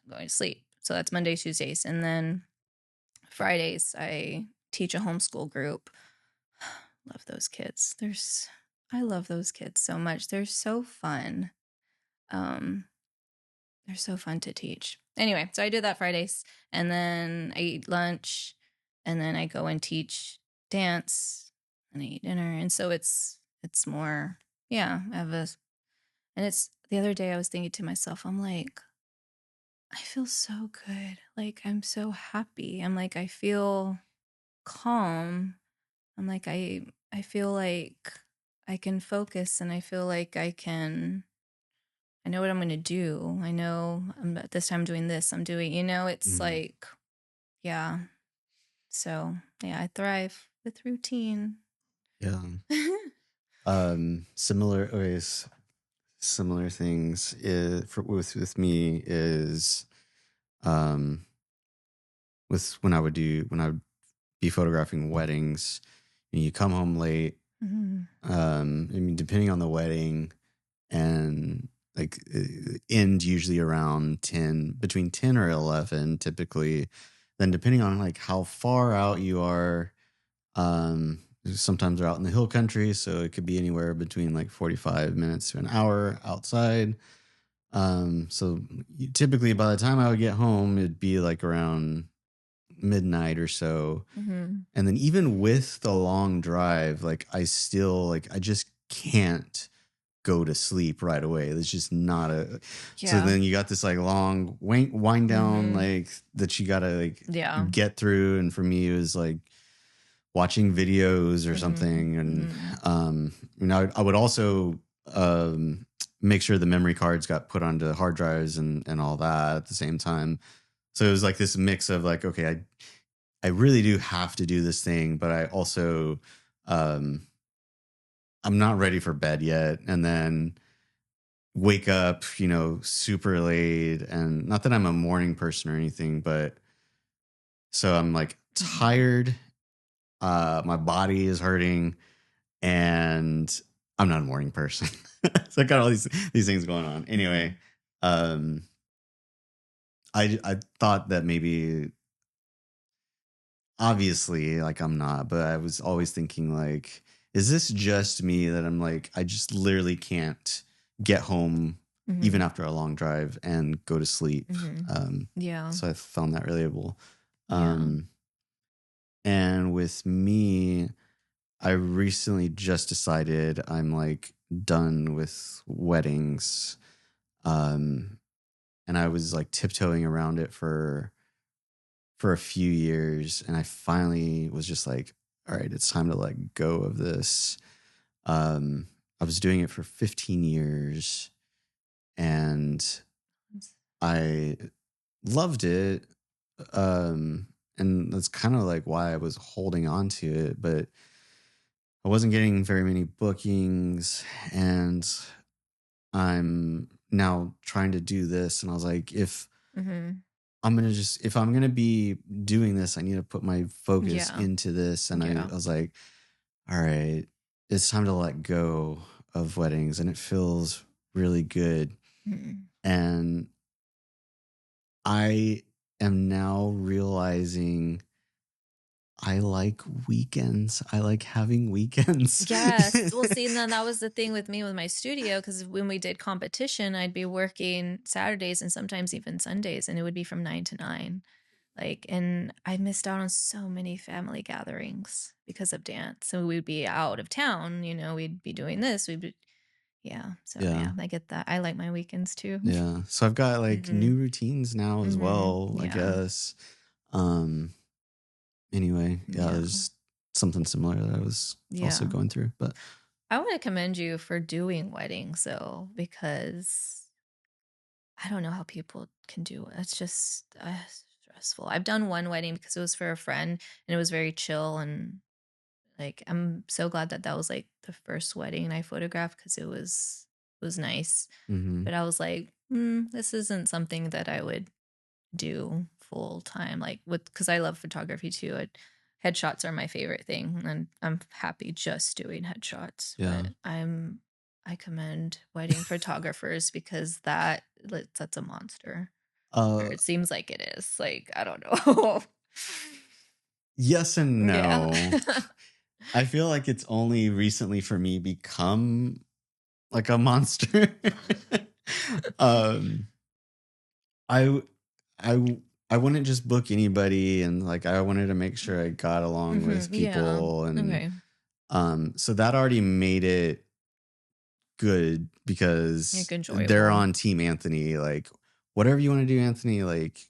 going to sleep. So that's Mondays, Tuesdays. And then Fridays, I teach a homeschool group. Love those kids. I love those kids so much. They're so fun. Um, they're so fun to teach. Anyway, so I do that Fridays and then I eat lunch and then I go and teach dance and I eat dinner. And so it's more, yeah, I have and it's the other day I was thinking to myself, I'm like, I feel so good. Like I'm so happy. I'm like, I feel calm. I'm like, I feel like I can focus and I feel like I know what I'm going to do. I know at this time I'm doing this. I'm doing, it's Mhm. like, yeah. So, yeah, I thrive with routine. Yeah. Similar ways, similar things with me is um with when I would be photographing weddings and you come home late. Mhm. I mean, depending on the wedding, and like end usually around 10, between 10 or 11 typically. Then depending on like how far out you are, sometimes they're out in the hill country, so it could be anywhere between like 45 minutes to an hour outside. So typically by the time I would get home, it'd be like around midnight or so. Mhm. And then even with the long drive, like I just can't go to sleep right away. It's just not a. So Yeah. then you got this like long wind down Mhm. like that you gotta like Yeah. get through. And for me, it was like watching videos or Mhm. something. And Mhm. I would also make sure the memory cards got put onto hard drives and all that at the same time. So it was like this mix of like, okay, I really do have to do this thing, but I also um I'm not ready for bed yet. And then wake up, super late. And not that I'm a morning person or anything, but so I'm like Mhm. tired. My body is hurting and I'm not a morning person. So I got all these things going on. Anyway, Mhm. um, I thought that maybe obviously like I'm not, but I was always thinking like, is this just me that I'm like, I just literally can't get home even Mhm. after a long drive and go to sleep. Mhm. Yeah. So I found that relatable. Yeah. Um, and with me, I recently just decided I'm like done with weddings. Um, and I was like tiptoeing around it for a few years, and I finally was just like, all right, it's time to let go of this. Um, I was doing it for 15 years and I loved it. Um, and that's kind of like why I was holding on to it. But I wasn't getting very many bookings, and I'm now trying to do this. And I was like, Mhm. if I'm gonna be doing this, I need to put my focus Yeah. into this. And I Yeah. was like, all right, it's time to let go of weddings, and it feels really good. Mhm. And I am now realizing I like weekends. I like having weekends. Yes. Well, see, and then that was the thing with me with my studio, because when we did competition, I'd be working Saturdays and sometimes even Sundays, and it would be from 9 to 9. Like, and I missed out on so many family gatherings because of dance. So we'd be out of town, we'd be doing this. Yeah. So Yeah. yeah, I get that. I like my weekends too. Yeah. So I've got like hmm new routines now as hmm well, I Yeah. guess. Um anyway, yeah, Yeah. there's something similar that I was also Yeah. going through. But I want to commend you for doing weddings though, because I don't know how people can do it. It's just stressful. I've done one wedding because it was for a friend and it was very chill, and like I'm so glad that that was like the first wedding I photographed because it was nice. mhm. But I was like, this isn't something that I would do full time, like with because I love photography too. Headshots are my favorite thing, and I'm happy just doing headshots. Yeah. But I commend wedding photographers because that's a monster. Or Uh it seems like it is. Like I don't know. yes and Yeah. no. I feel like it's only recently for me become like a monster. um I w- I w- I wouldn't just book anybody, and like I wanted to make sure I got along with Yeah. people. And Okay. so that already made it good because Like they're enjoyable. on Team Anthony. Like, whatever you want to do, Anthony, like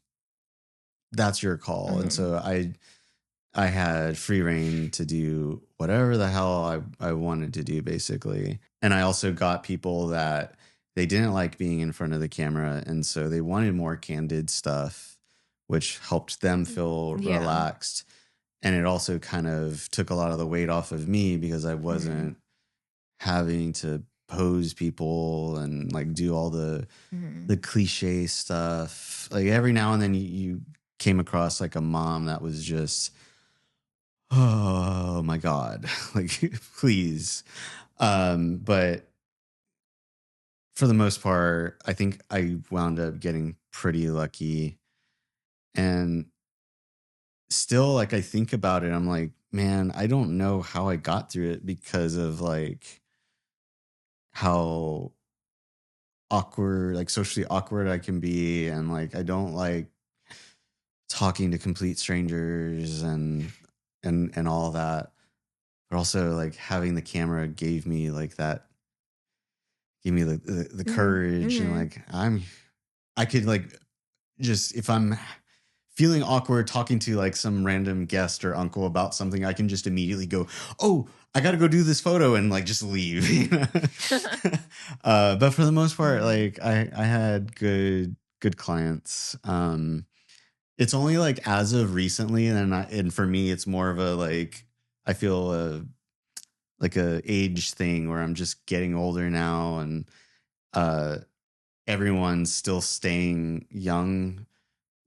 that's your call. And hmm so I had free reign to do whatever the hell I wanted to do, basically. And I also got people that they didn't like being in front of the camera. And so they wanted more candid stuff, which helped them feel Yeah. relaxed. And it also kind of took a lot of the weight off of me because I hmm wasn't having to pose people and like do all hmm the cliche stuff. Like every now and then you came across like a mom that was just, oh my God, like please. But for the most part, I think I wound up getting pretty lucky. And still, like, I think about it, I'm like, man, I don't know how I got through it because of like how awkward, like socially awkward I can be. And like, I don't like talking to complete strangers and all that. But also like having the camera gave me the hmm courage. And hmm like I could like just, if I'm feeling awkward talking to like some random guest or uncle about something, I can just immediately go, oh, I got to go do this photo, and like just leave. But for the most part, hmm like I had good clients. It's only like as of recently, and for me, it's more of a like I feel like a age thing where I'm just getting older now. And uh, everyone's still staying young,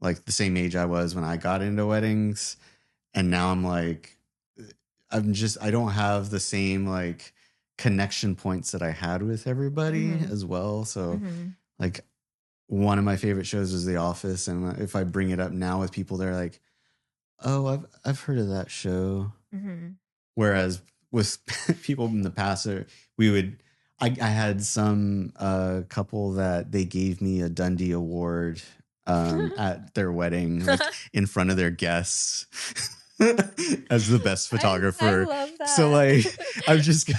like the same age I was when I got into weddings. And now I'm like, I don't have the same like connection points that I had with everybody hmm as well. So hmm like one of my favorite shows is The Office. And if I bring it up now with people, they're like, oh, I've heard of that show. hmm Whereas with people in the past, we would, I had some couple that they gave me a Dundee Award at their wedding, like in front of their guests as the best I photographer. love So that. like, I've just,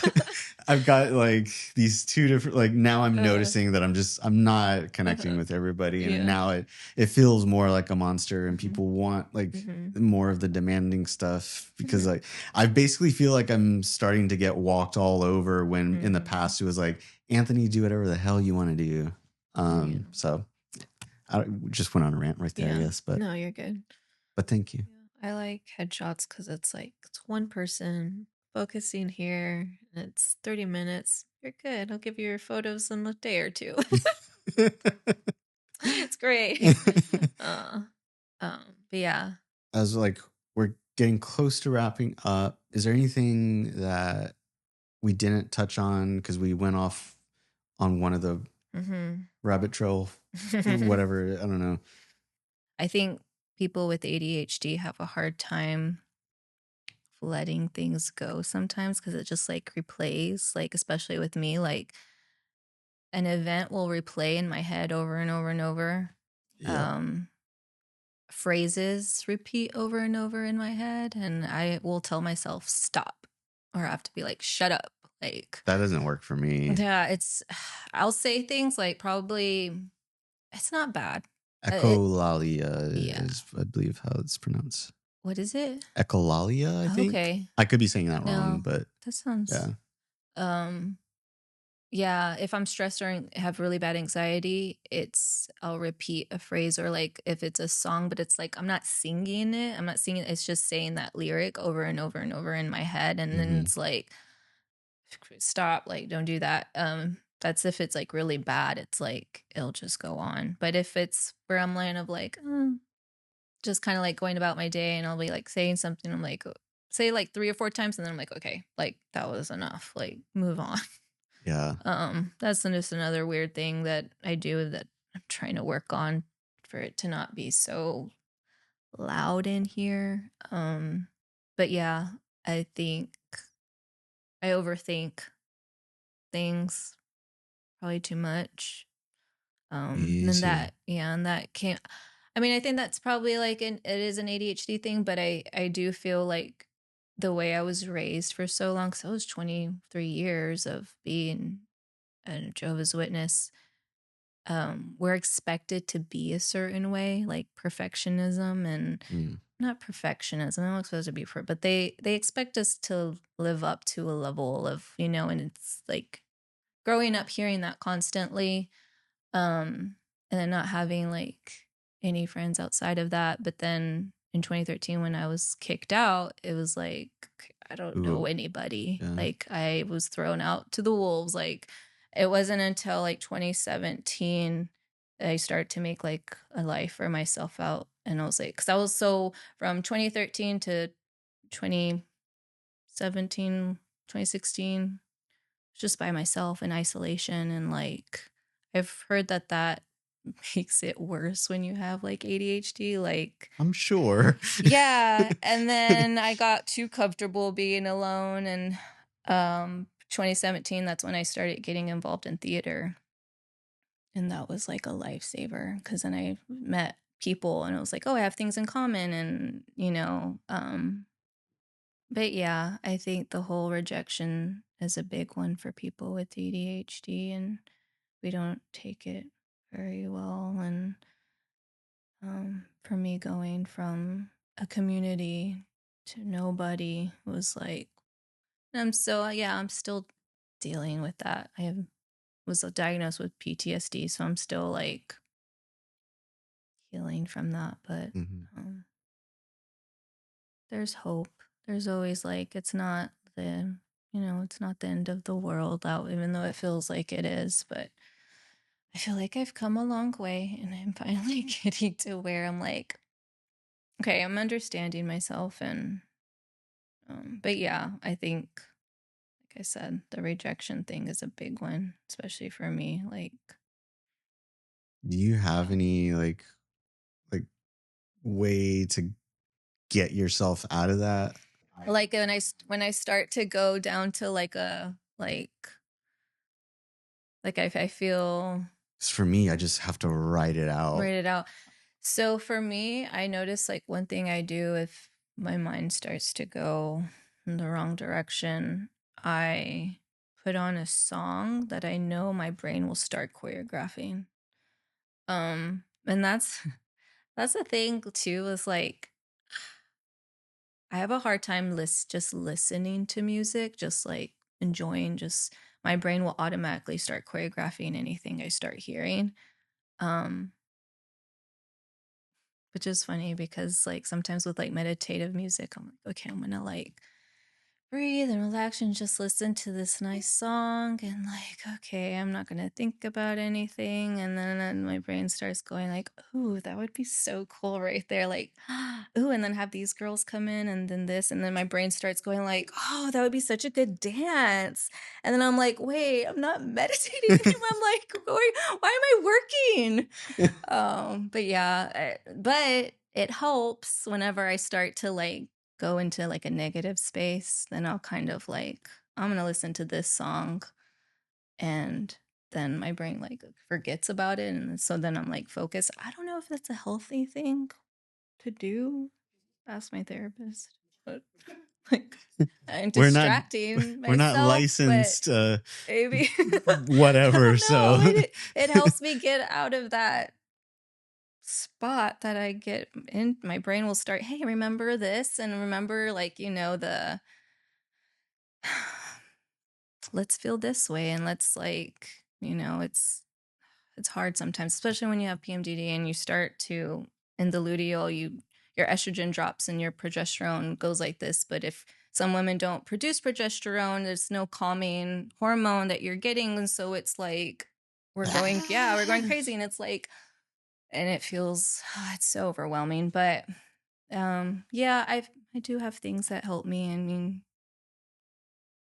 I've got like these two different, like now I'm uh, noticing that I'm not connecting uh, with everybody. And yeah. now it feels more like a monster, and hmm people want like hmm more of the demanding stuff because hmm I basically feel like I'm starting to get walked all over when in the hmm past it was like, Anthony, do whatever the hell you want to do. Yeah. So I just went on a rant right there, I Yeah. guess, but No, you're good. thank you. Yeah. I like headshots because it's like it's one person. focusing here. And it's 30 minutes. You're good. I'll give you your photos in a day or two. It's great. uh, but yeah. As like we're getting close to wrapping up, is there anything that we didn't touch on because we went off on one of the rabbit trail, whatever? I don't know. I think people with ADHD have a hard time letting things go sometimes because it just like replays, like especially with me, like an event will replay in my head over and over and over. Yeah. Phrases repeat over and over in my head, and I will tell myself stop, or I have to be like shut up. Like That doesn't work for me. yeah, I'll say things like probably it's not bad. Echolalia Yeah. is, I believe, how it's pronounced. What is it? Echolalia, I think. Okay. I could be saying that wrong, No, but that sounds yeah. Yeah, if I'm stressed or have really bad anxiety, I'll repeat a phrase, or like if it's a song, but it's like I'm not singing it. I'm not singing it's just saying that lyric over and over and over in my head. And then it's like stop, like don't do that. That's if it's like really bad, it's like it'll just go on. But if it's where I'm line of like just kind of like going about my day and I'll be like saying something, I'm like say like 3 or 4 times, and then I'm like, okay, like that was enough, like move on. Yeah. That's just another weird thing that I do that I'm trying to work on for it to not be so loud in here. But yeah, I think I overthink things probably too much. Easy. And that can't. I mean, I think that's probably like it is an ADHD thing, but I do feel like the way I was raised for so long, because I was 23 years of being a Jehovah's Witness. We're expected to be a certain way, like perfectionism, and not perfectionism. I'm not supposed to be but they expect us to live up to a level of, and it's like growing up hearing that constantly, and then not having like any friends outside of that. But then in 2013, when I was kicked out, it was like I don't know anybody. Yeah. Like I was thrown out to the wolves. Like it wasn't until like 2017 that I started to make like a life for myself out. And I was like, because I was so from 2013 to 2017, 2016, just by myself in isolation. And like I've heard that makes it worse when you have like ADHD. Like I'm sure. yeah. And then I got too comfortable being alone. And 2017, that's when I started getting involved in theater. And that was like a lifesaver because then I met people and it was like, oh, I have things in common. And, but yeah, I think the whole rejection is a big one for people with ADHD, and we don't take it very well. And for me, going from a community to nobody was like, I'm still dealing with that. Was diagnosed with PTSD, so I'm still like healing from that. But there's hope. There's always like it's not it's not the end of the world out, even though it feels like it is. But I feel like I've come a long way, and I'm finally getting to where I'm like, okay, I'm understanding myself. And but yeah, I think like I said, the rejection thing is a big one, especially for me. Like, do you have any like way to get yourself out of that? like when I start to go down to like a like I feel 'Cause for me, I just have to write it out. write it out. So for me, I notice like one thing I do if my mind starts to go in the wrong direction, I put on a song that I know my brain will start choreographing. And that's the thing too, is like I have a hard time just listening to music, just like enjoying, just my brain will automatically start choreographing anything I start hearing. Um, which is funny because like sometimes with like meditative music, I'm like, okay, I'm gonna like breathe and relax and just listen to this nice song and like, okay, I'm not gonna think about anything. And then my brain starts going like, ooh, that would be so cool right there. Like, ooh, and then have these girls come in and then this, and then my brain starts going like, oh, that would be such a good dance. And then I'm like, wait, I'm not meditating anymore. I'm like, why am I working? But yeah, but it helps whenever I start to like go into like a negative space, then I'll kind of like, I'm gonna listen to this song, and then my brain like forgets about it, and so then I'm like focused. I don't know if that's a healthy thing to do. Ask my therapist. But like, I'm We're not distracting we're not myself, but licensed maybe I whatever, don't know. so It helps me get out of that spot that I get in. My brain will start, hey, remember this, and remember like, the let's feel this way, and let's like, it's hard sometimes, especially when you have PMDD and you start to in the luteal, your estrogen drops and your progesterone goes like this. But if some women don't produce progesterone, there's no calming hormone that you're getting, and so it's like we're going crazy, and it's like, and it feels it's so overwhelming. But yeah, I do have things that help me. I mean,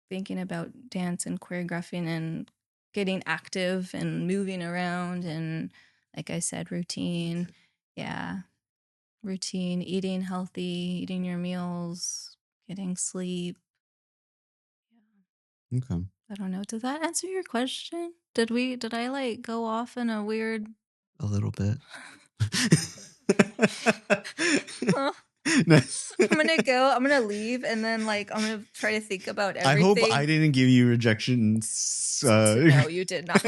thinking about dance and choreographing and getting active and moving around, and like I said, routine. Yeah, routine, eating healthy, eating your meals, getting sleep. Yeah. okay. I don't know. Did that answer your question? Did I like go off in a weird A little bit. Huh. No. I'm gonna leave, and then like I'm gonna try to think about I hope everything. I didn't give you rejections. No, you did not.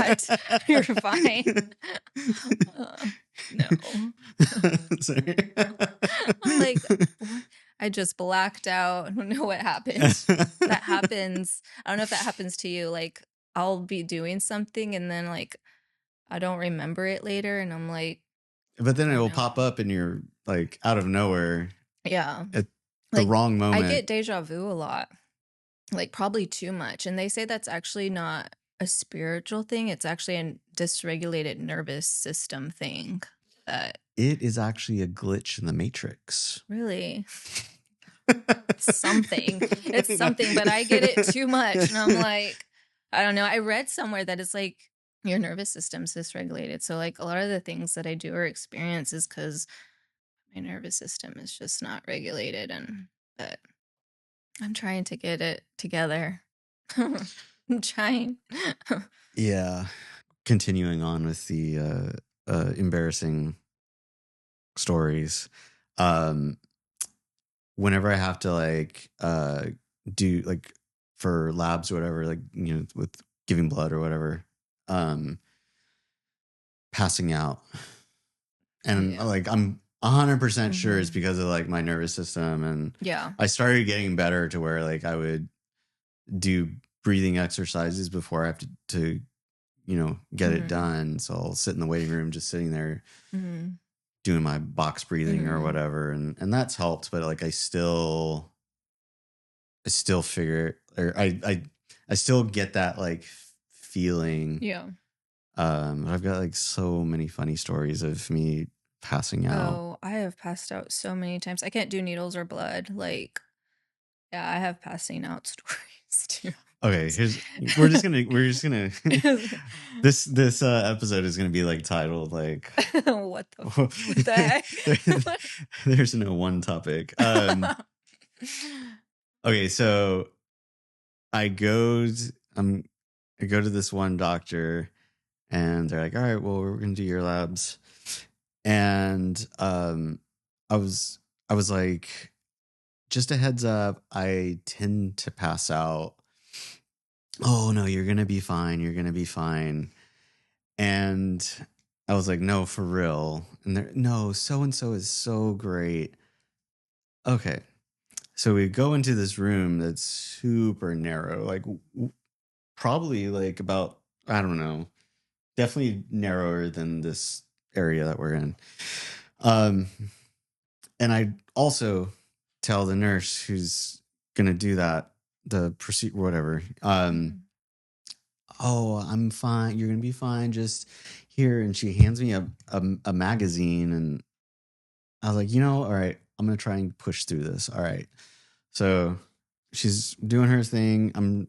You're fine. No. Sorry. I'm like, what? I just blacked out. I don't know what happened. That happens. I don't know if that happens to you. Like, I'll be doing something and then like I don't remember it later, and I'm like, But then it oh, will no. pop up and you're like out of nowhere Yeah. at the Like, wrong moment. I get deja vu a lot. Like, probably too much. And they say that's actually not a spiritual thing. It's actually a dysregulated nervous system thing. It is actually a glitch in the matrix. Really? Something. It's something, but I get it too much. And I'm like, I don't know. I read somewhere that it's like your nervous system's dysregulated. So like a lot of the things that I do or experience is because my nervous system is just not regulated. But I'm trying to get it together. I'm trying. Yeah. Continuing on with the embarrassing stories. Whenever I have to like do like for labs or whatever, like with giving blood or whatever, passing out. And like I'm 100% sure it's because of like my nervous system, and Yeah. I started getting better to where like I would do breathing exercises before I have to get it done. So I'll sit in the waiting room, just sitting there doing my box breathing or whatever. And that's helped. But like, I still figure, or I still get that like feeling. Yeah. I've got like so many funny stories of me passing out. Oh, I have passed out so many times. I can't do needles or blood. Like, yeah, I have passing out stories too. Okay, we're just gonna this episode is gonna be like titled like what the heck? There's no one topic. Okay, so I go to this one doctor, and they're like, all right, well, we're gonna do your labs. And I was like, just a heads up, I tend to pass out. Oh no, you're gonna be fine. You're gonna be fine. And I was like, no, for real. And no, so and so is so great. Okay, so we go into this room that's super narrow, like probably like about, I don't know, definitely narrower than this area that we're in. And I also tell the nurse who's gonna do that, the procedure, whatever. Oh, I'm fine. You're gonna be fine. Just here. And she hands me a magazine, and I was like, all right, I'm gonna try and push through this. All right. So she's doing her thing. I'm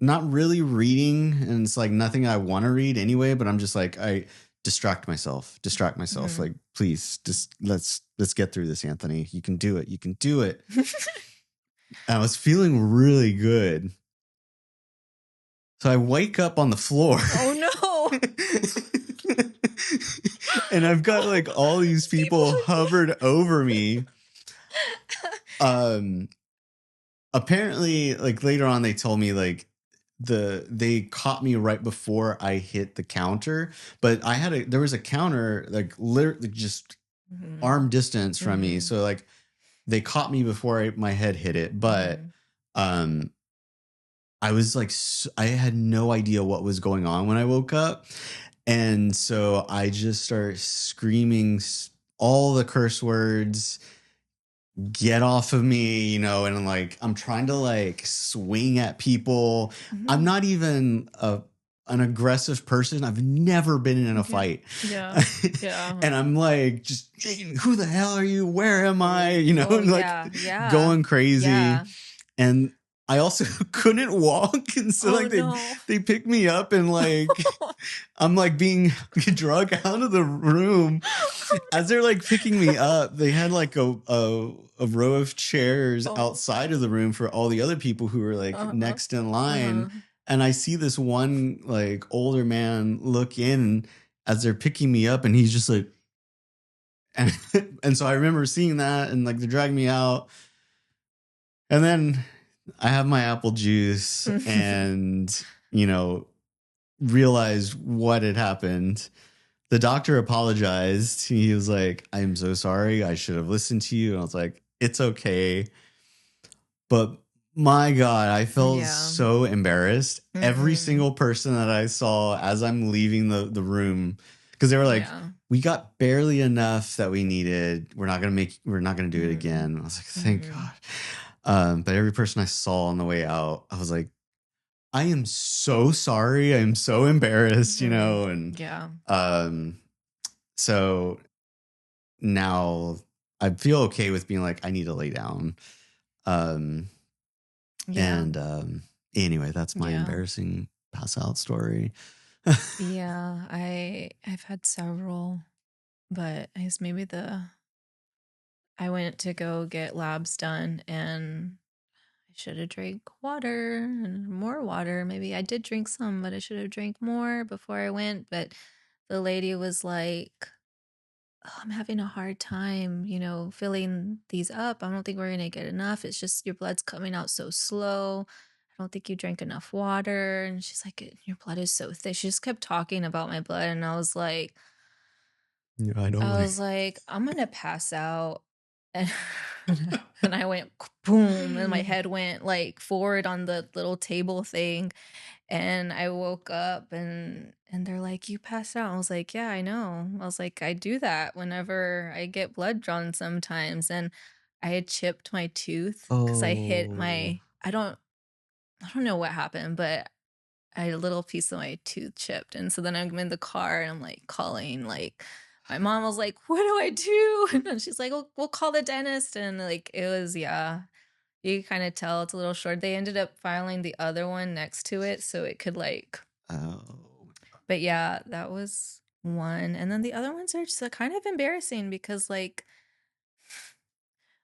not really reading, and it's like nothing I want to read anyway, but I'm just like, I distract myself. Like, please, just let's get through this, Anthony. You can do it. You can do it. And I was feeling really good. So I wake up on the floor. Oh no. And I've got like all these people hovered over me. Apparently, like later on, they told me like they caught me right before I hit the counter, but there was a counter like literally just arm distance from me, so like they caught me before my head hit it, but I was like, I had no idea what was going on when I woke up. And so I just started screaming all the curse words, get off of me, and like, I'm trying to like swing at people. I'm not even an aggressive person. I've never been in a fight. Yeah. And I'm like, just, who the hell are you? Where am I? And like going crazy. Yeah. And I also couldn't walk. And so they picked me up and like, I'm like being drug out of the room. As they're like picking me up, they had like a row of chairs outside of the room for all the other people who were like next in line. And I see this one like older man look in as they're picking me up, and he's just like, and so I remember seeing that, and like they're dragging me out. And then I have my apple juice and, realized what had happened. The doctor apologized. He was like, I'm so sorry. I should have listened to you. And I was like, it's okay. But my God, I felt so embarrassed. Every single person that I saw as I'm leaving the room, because they were like, we got barely enough that we needed. We're not going to do it again. I was like, thank God. But every person I saw on the way out, I was like, I am so sorry. I'm so embarrassed, and so now I feel okay with being like, I need to lay down. And anyway, that's my embarrassing pass out story. I've had several, but I guess maybe I went to go get labs done, and I should have drank water and more water. Maybe I did drink some, but I should have drank more before I went. But the lady was like, oh, I'm having a hard time, filling these up. I don't think we're going to get enough. It's just your blood's coming out so slow. I don't think you drank enough water. And she's like, your blood is so thick. She just kept talking about my blood. And I was like, I'm going to pass out. And, and I went boom, and my head went like forward on the little table thing. And I woke up and they're like, you passed out. I was like, yeah, I know. I was like, I do that whenever I get blood drawn sometimes. And I had chipped my tooth because I hit I don't know what happened, but I had a little piece of my tooth chipped. And so then I'm in the car and I'm like calling, like, my mom was like, what do I do? And then she's like, we'll call the dentist. And like, it was, you kind of tell it's a little short. They ended up filing the other one next to it so it could like, but yeah, that was one. And then the other ones are just kind of embarrassing because like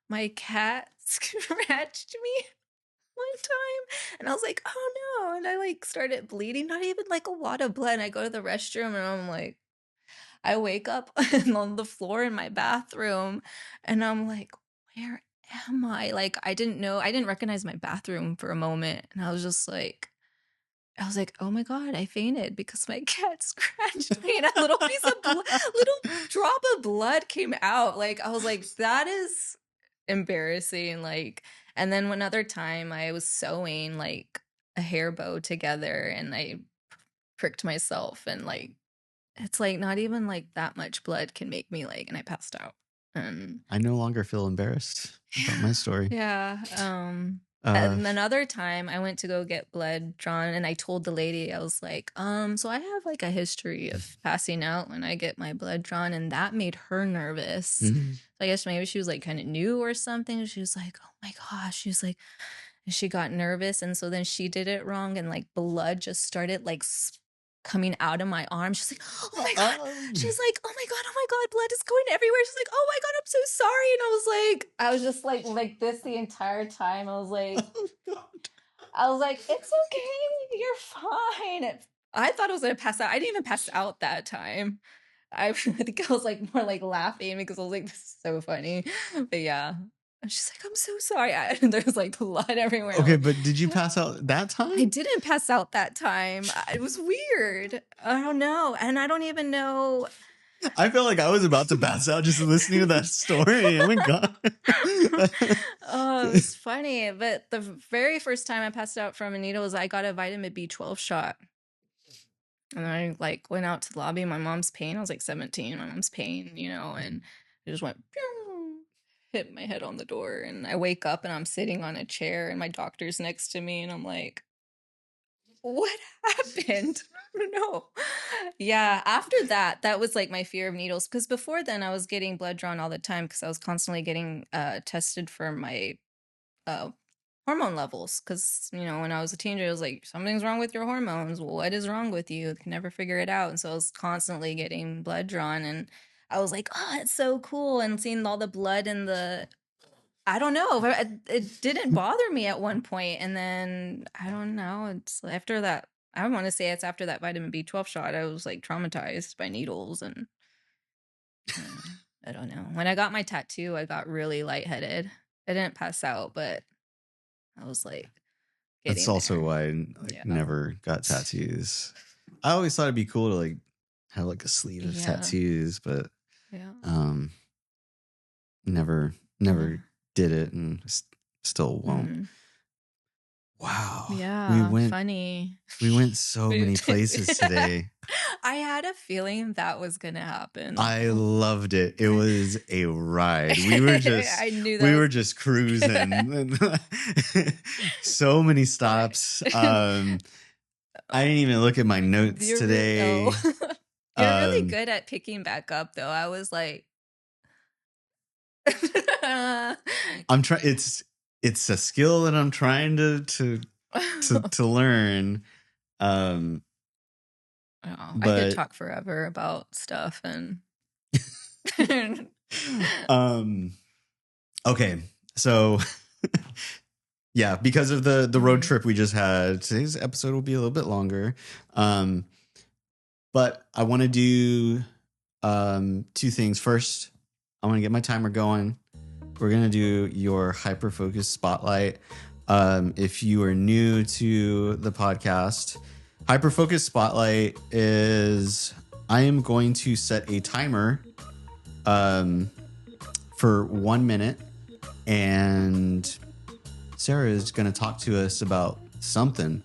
my cat scratched me one time and I was like, oh no. And I like started bleeding, not even like a lot of blood. And I go to the restroom and I'm like, I wake up on the floor in my bathroom and I'm like, where am I? Like, I didn't recognize my bathroom for a moment. And I was like, oh my God, I fainted because my cat scratched me and a little piece of little drop of blood came out. Like, I was like, that is embarrassing. Like, and then one other time I was sewing like a hair bow together and I pricked myself and like, it's like not even like that much blood can make me like, and I passed out. I no longer feel embarrassed about my story. Yeah. And another time I went to go get blood drawn and I told the lady, I was like, so I have like a history of passing out when I get my blood drawn, and that made her nervous. Mhm. So I guess maybe she was like kind of new or something. She was like, oh my gosh. She was like, and she got nervous. And so then she did it wrong and like blood just started like coming out of my arm. She's like, oh my God. She's like, oh my God, blood is going everywhere. She's like, oh my God, I'm so sorry. And I was just like this the entire time. I was like, it's okay. You're fine. I thought I was going to pass out. I didn't even pass out that time. I think I was like more like laughing because I was like, this is so funny. But yeah. And she's like, I'm so sorry. And there's like blood everywhere. Okay, but did you pass out that time? I didn't pass out that time. It was weird. I don't know. And I don't even know. I feel like I was about to pass out just listening to that story. Oh my God. Oh, it was funny. But the very first time I passed out from a needle was I got a vitamin B12 shot. And I like went out to the lobby. My mom's pain. I was like 17. My mom's pain, and it just went pew, hit my head on the door. And I wake up and I'm sitting on a chair and my doctor's next to me. And I'm like, what happened? I don't know. Yeah, after that was like my fear of needles. Because before then, I was getting blood drawn all the time because I was constantly getting tested for my hormone levels. Because, when I was a teenager, I was like, something's wrong with your hormones. What is wrong with you? I can never figure it out. And so I was constantly getting blood drawn. And I was like, oh, it's so cool. And seeing all the blood in the... I don't know. It didn't bother me at one point, and then I don't know. It's after that. I want to say it's after that vitamin B12 shot. I was like traumatized by needles, and I don't know. When I got my tattoo, I got really lightheaded. I didn't pass out, but I was like, that's also why I never got tattoos. I always thought it'd be cool to like have like a sleeve of tattoos, but never did it and still won't. Wow. Yeah. Funny. We went so many places today. I had a feeling that was going to happen. I loved it. It was a ride. We were just I knew that we were just cruising. So many stops. I didn't even look at my notes today. You're really good at picking back up though. I was like I'm trying. It's a skill that I'm trying to learn. I could talk forever about stuff and. Okay, so yeah, because of the road trip we just had, today's episode will be a little bit longer. But I want to do two things. First, I want to get my timer going. We're going to do your hyper-focus spotlight. If you are new to the podcast, hyper-focus spotlight is I am going to set a timer for 1 minute, and Sarah is going to talk to us about something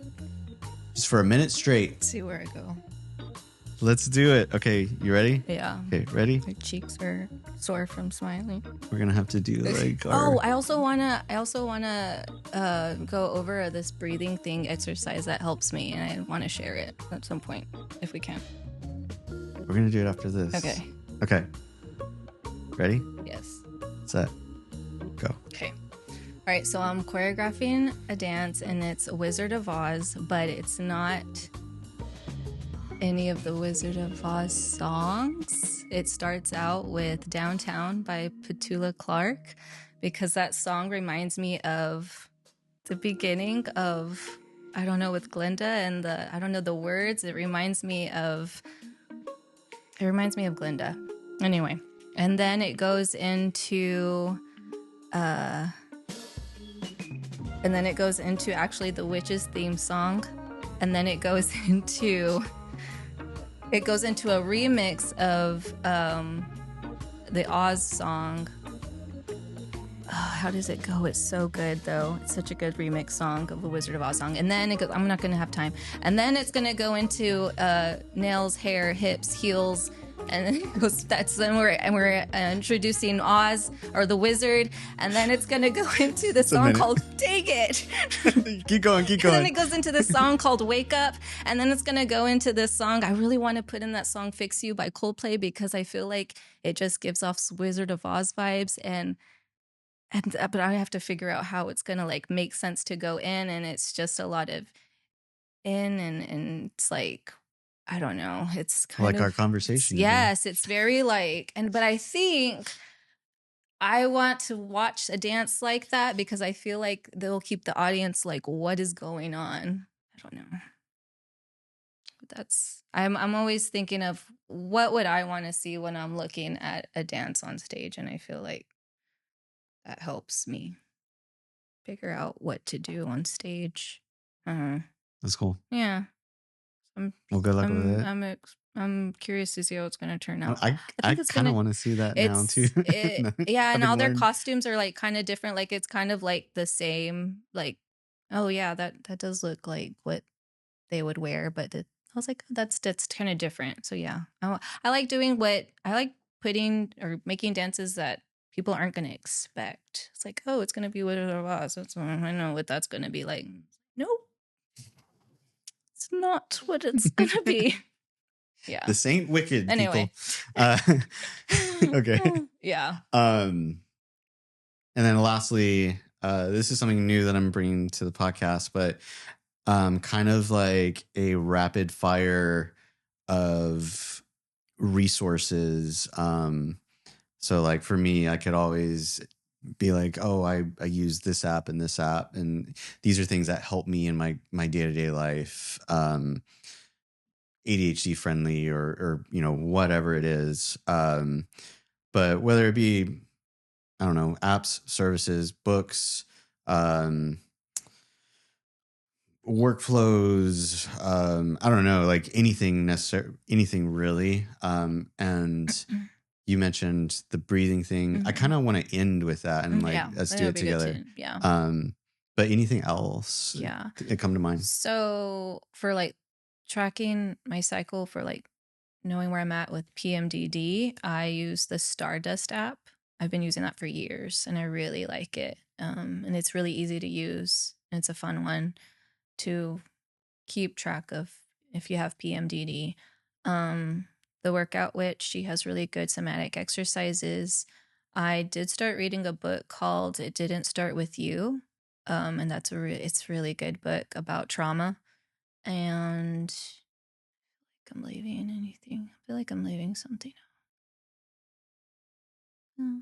just for a minute straight. Let's see where I go. Let's do it. Okay, you ready? Yeah. Okay, ready? My cheeks are sore from smiling. We're gonna have to do like I also wanna go over this breathing thing exercise that helps me, and I want to share it at some point if we can. We're gonna do it after this. Okay. Ready? Yes. Set. Go. Okay. All right. So I'm choreographing a dance, and it's a Wizard of Oz, but it's not any of the Wizard of Oz songs. It starts out with Downtown by Petula Clark, because that song reminds me of the beginning of, I don't know, with Glinda and I don't know the words. It reminds me of Glinda. Anyway, and then it goes into actually the Witches theme song, and then it goes into a remix of the Oz song. Oh, how does it go? It's so good, though. It's such a good remix song of the Wizard of Oz song. And then it goes, I'm not going to have time. And then it's going to go into nails, hair, hips, heels, and then it goes, that's when we're introducing Oz or the wizard, and then it's gonna go into the song called Dang It. Keep going. And then it goes into the song called Wake Up, and then it's gonna go into this song. I really want to put in that song Fix You by Coldplay because I feel like it just gives off Wizard of Oz vibes, but I have to figure out how it's gonna like make sense to go in, and it's just a lot of and it's like, I don't know, it's kind like of our conversation. Yes, it's very like, but I think I want to watch a dance like that because I feel like they'll keep the audience like, what is going on? I don't know. But I'm always thinking of what would I want to see when I'm looking at a dance on stage, and I feel like that helps me figure out what to do on stage. That's cool. Yeah. Well, good luck with it. I'm curious to see how it's going to turn out. I kind of want to see that now too. Yeah, and all their costumes are like kind of different. Like it's kind of like the same. Like, oh yeah, that does look like what they would wear, but I was like, that's kind of different. So yeah, I like doing putting or making dances that people aren't going to expect. It's like, oh, it's going to be Wizard of Oz. I know what that's going to be like. Nope. It's not what it's going to be. Yeah. This ain't wicked, anyway. People. Okay. Yeah. And then lastly, this is something new that I'm bringing to the podcast, but kind of like a rapid fire of resources. So like for me, I could always be like, oh, I use this app and this app, and these are things that help me in my day-to-day life, ADHD friendly or whatever it is. But whether it be, I don't know, apps, services, books, workflows, I don't know, like anything really. And you mentioned the breathing thing. I kind of want to end with that and let's do it together. Yeah. But anything else? Yeah. It come to mind? So for like tracking my cycle, for like knowing where I'm at with PMDD, I use the Stardust app. I've been using that for years and I really like it. And it's really easy to use. And it's a fun one to keep track of if you have PMDD. The Workout Witch, she has really good somatic exercises. I did start reading a book called It Didn't Start With You. And that's it's a really good book about trauma. And I feel like I'm leaving anything. I feel like I'm leaving something out. No,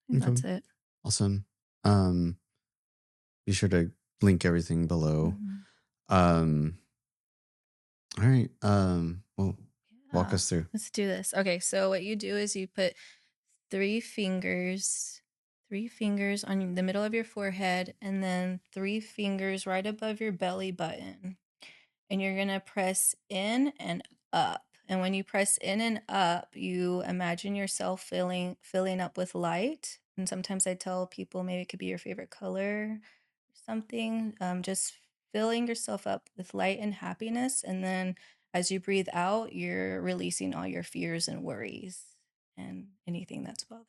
I think that's it. Awesome. Be sure to link everything below. Mm-hmm. All right. Well, walk us through. Let's do this. Okay, so what you do is you put three fingers on the middle of your forehead, and then 3 fingers right above your belly button. And you're gonna press in and up. And when you press in and up, you imagine yourself filling up with light. And sometimes I tell people maybe it could be your favorite color or something. Just filling yourself up with light and happiness. And then as you breathe out, you're releasing all your fears and worries and anything that's bothering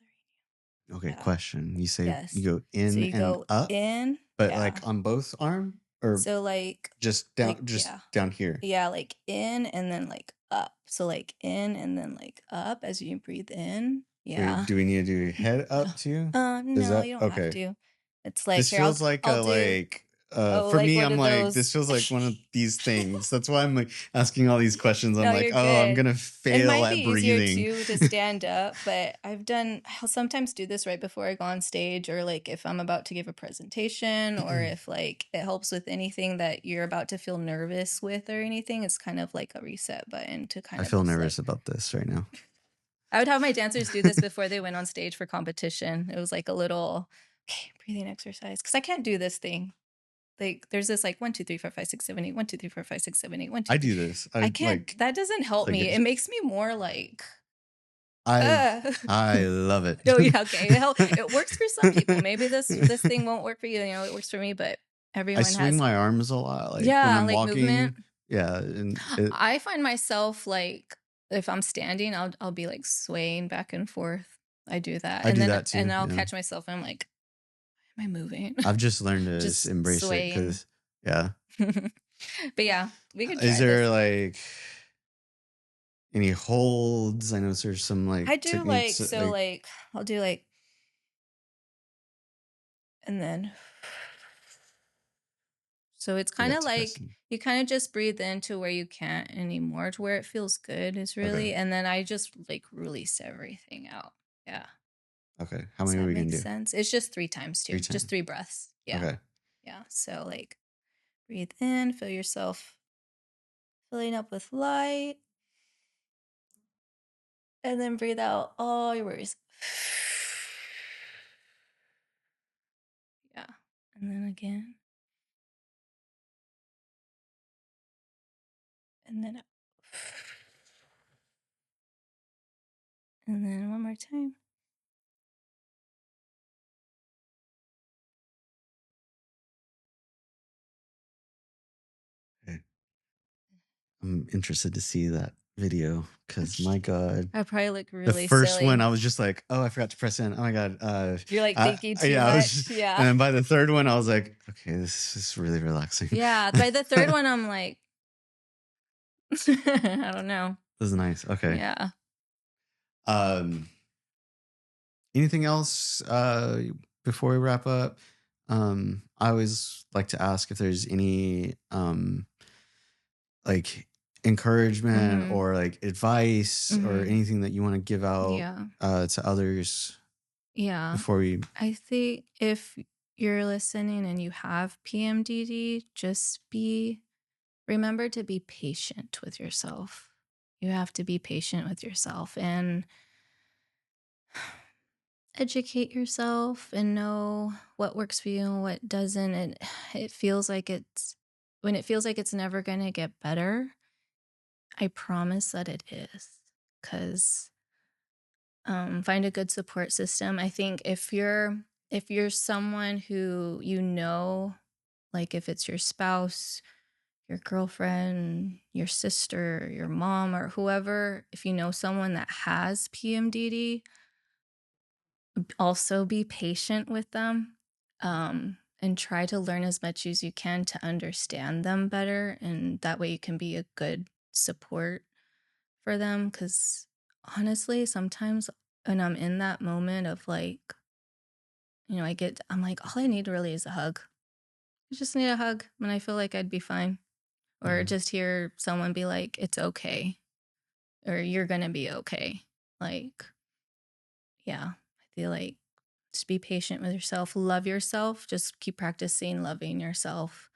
you. Okay, question. You say Yes. you go in So you and go up, in, but like on both arm, or so like just down, down here. Yeah, like in and then like up. So like in and then like up as you breathe in. Yeah. Wait, do we need to do head up too? No, you don't have to. It's like this feels like I'll for like, me, what I'm are like, those? this feels like one of these things. That's why I'm like asking all these questions. I'm No, like, you're oh, I'm good. gonna fail It might at be breathing. easier too to stand up, but I'll sometimes do this right before I go on stage, or like if I'm about to give a presentation, or if like it helps with anything that you're about to feel nervous with or anything. It's kind of like a reset button to kind of. I feel nervous about this right now. I would have my dancers do this before they went on stage for competition. It was like a little breathing exercise because I can't do this thing. Like there's this like 1, 2, 3, 4, 5, 6, 7, 8, 1, 2, 3, 4, 5, 6, 7, 8, 1, 2, 3. I do this. I can't. Like, that doesn't help like me. It makes me more like. I love it. Oh yeah, okay. It works for some people. Maybe this thing won't work for you. You know, it works for me, but everyone has. I swing my arms a lot. Like yeah, when I'm like walking. Movement. Yeah, and I find myself like if I'm standing, I'll be like swaying back and forth. I do that. I And do then that too. and I'll Yeah. catch myself and I'm like, am I moving? I've just learned to Just embrace it swaying. because, yeah. But yeah, we could try Is there this. like any holds? I know there's some like I do like, techniques. so like I'll do like, and then, so it's kind of that's like pressing. you kind of just breathe into where you can't anymore to where it feels good is really, Okay. and then I just like release everything out. Yeah. Okay. How Does many are that we make gonna do? sense? It's just 3 times too. 3 times. Just 3 breaths. Yeah. Okay. Yeah. So like breathe in, feel yourself filling up with light. And then breathe out all your worries. Yeah. And then again. And then out. And then one more time. Okay. I'm interested to see that video because my God. I probably look The really first silly. one, I was just like, "Oh, I forgot to press in." Oh my God! You're like thinking too yeah, I was much. just, Yeah. And then by the third one, I was like, "Okay, this is really relaxing." Yeah. By the third one, I'm like, I don't know. This is nice. Okay. Yeah. Anything else before we wrap up? I always like to ask if there's any like encouragement or like advice or anything that you want to give out to others. Yeah. Before we, I think if you're listening and you have PMDD, just remember to be patient with yourself. You have to be patient with yourself and educate yourself and know what works for you and what doesn't. And it feels like when it feels like it's never going to get better, I promise that it is. Because find a good support system. I think if you're someone who like if it's your spouse, your girlfriend, your sister, your mom, or whoever, if you know someone that has PMDD, also be patient with them, and try to learn as much as you can to understand them better. And that way you can be a good support for them. Because honestly, sometimes when I'm in that moment of like, I'm like, all I need really is a hug. I just need a hug and I feel like I'd be fine. Or just hear someone be like, it's okay. Or you're going to be okay. Like, yeah, I feel like just be patient with yourself. Love yourself. Just keep practicing loving yourself.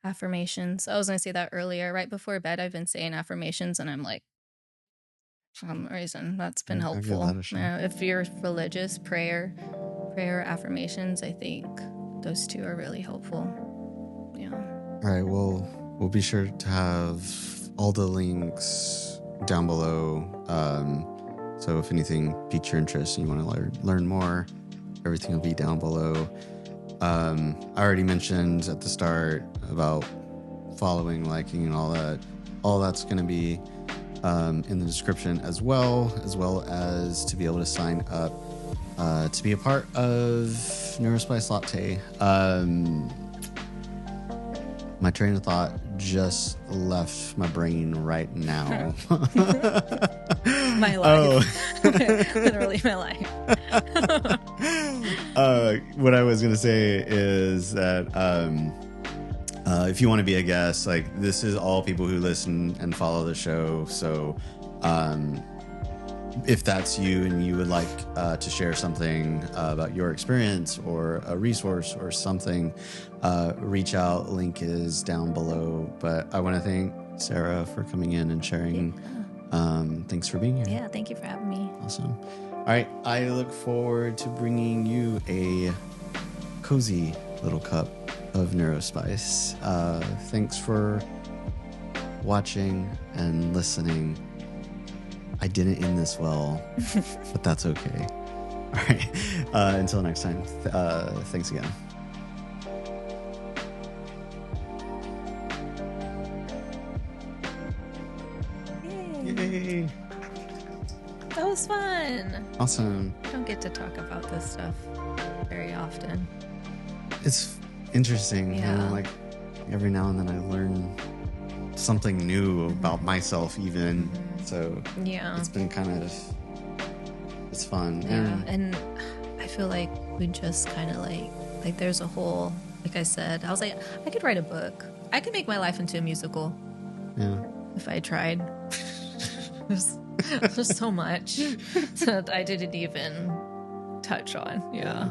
Affirmations. I was going to say that earlier. Right before bed, I've been saying affirmations and I'm like, for some reason, that's been helpful. If you're religious, prayer, affirmations, I think those 2 are really helpful. Yeah. all right. Well, we'll be sure to have all the links down below. So if anything piques your interest and you want to learn more, everything will be down below. I already mentioned at the start about following, liking, and all that. All that's going to be in the description as well as to be able to sign up to be a part of Neurospice Latte. My train of thought just left my brain right now. My life. Literally my life. What I was going to say is that if you want to be a guest, like this is all people who listen and follow the show. So if that's you and you would like to share something about your experience or a resource or something, reach out. Link is down below. But I want to thank Sarah for coming in and sharing. Thanks for being here. Yeah, thank you for having me. Awesome. All right, I look forward to bringing you a cozy little cup of Neurospice. Thanks for watching and listening. I didn't end this well, but that's okay. All right. Until next time, thanks again. Yay. was fun. Awesome. I don't get to talk about this stuff very often. It's interesting. Yeah. Like every now and then I learn something new about myself even. So Yeah. it's been kind of, it's fun. Yeah. And I feel like we just kind of like there's a whole, like I said, I was like, I could write a book. I could make my life into a musical Yeah. if I tried. There's so much that I didn't even touch on. Yeah.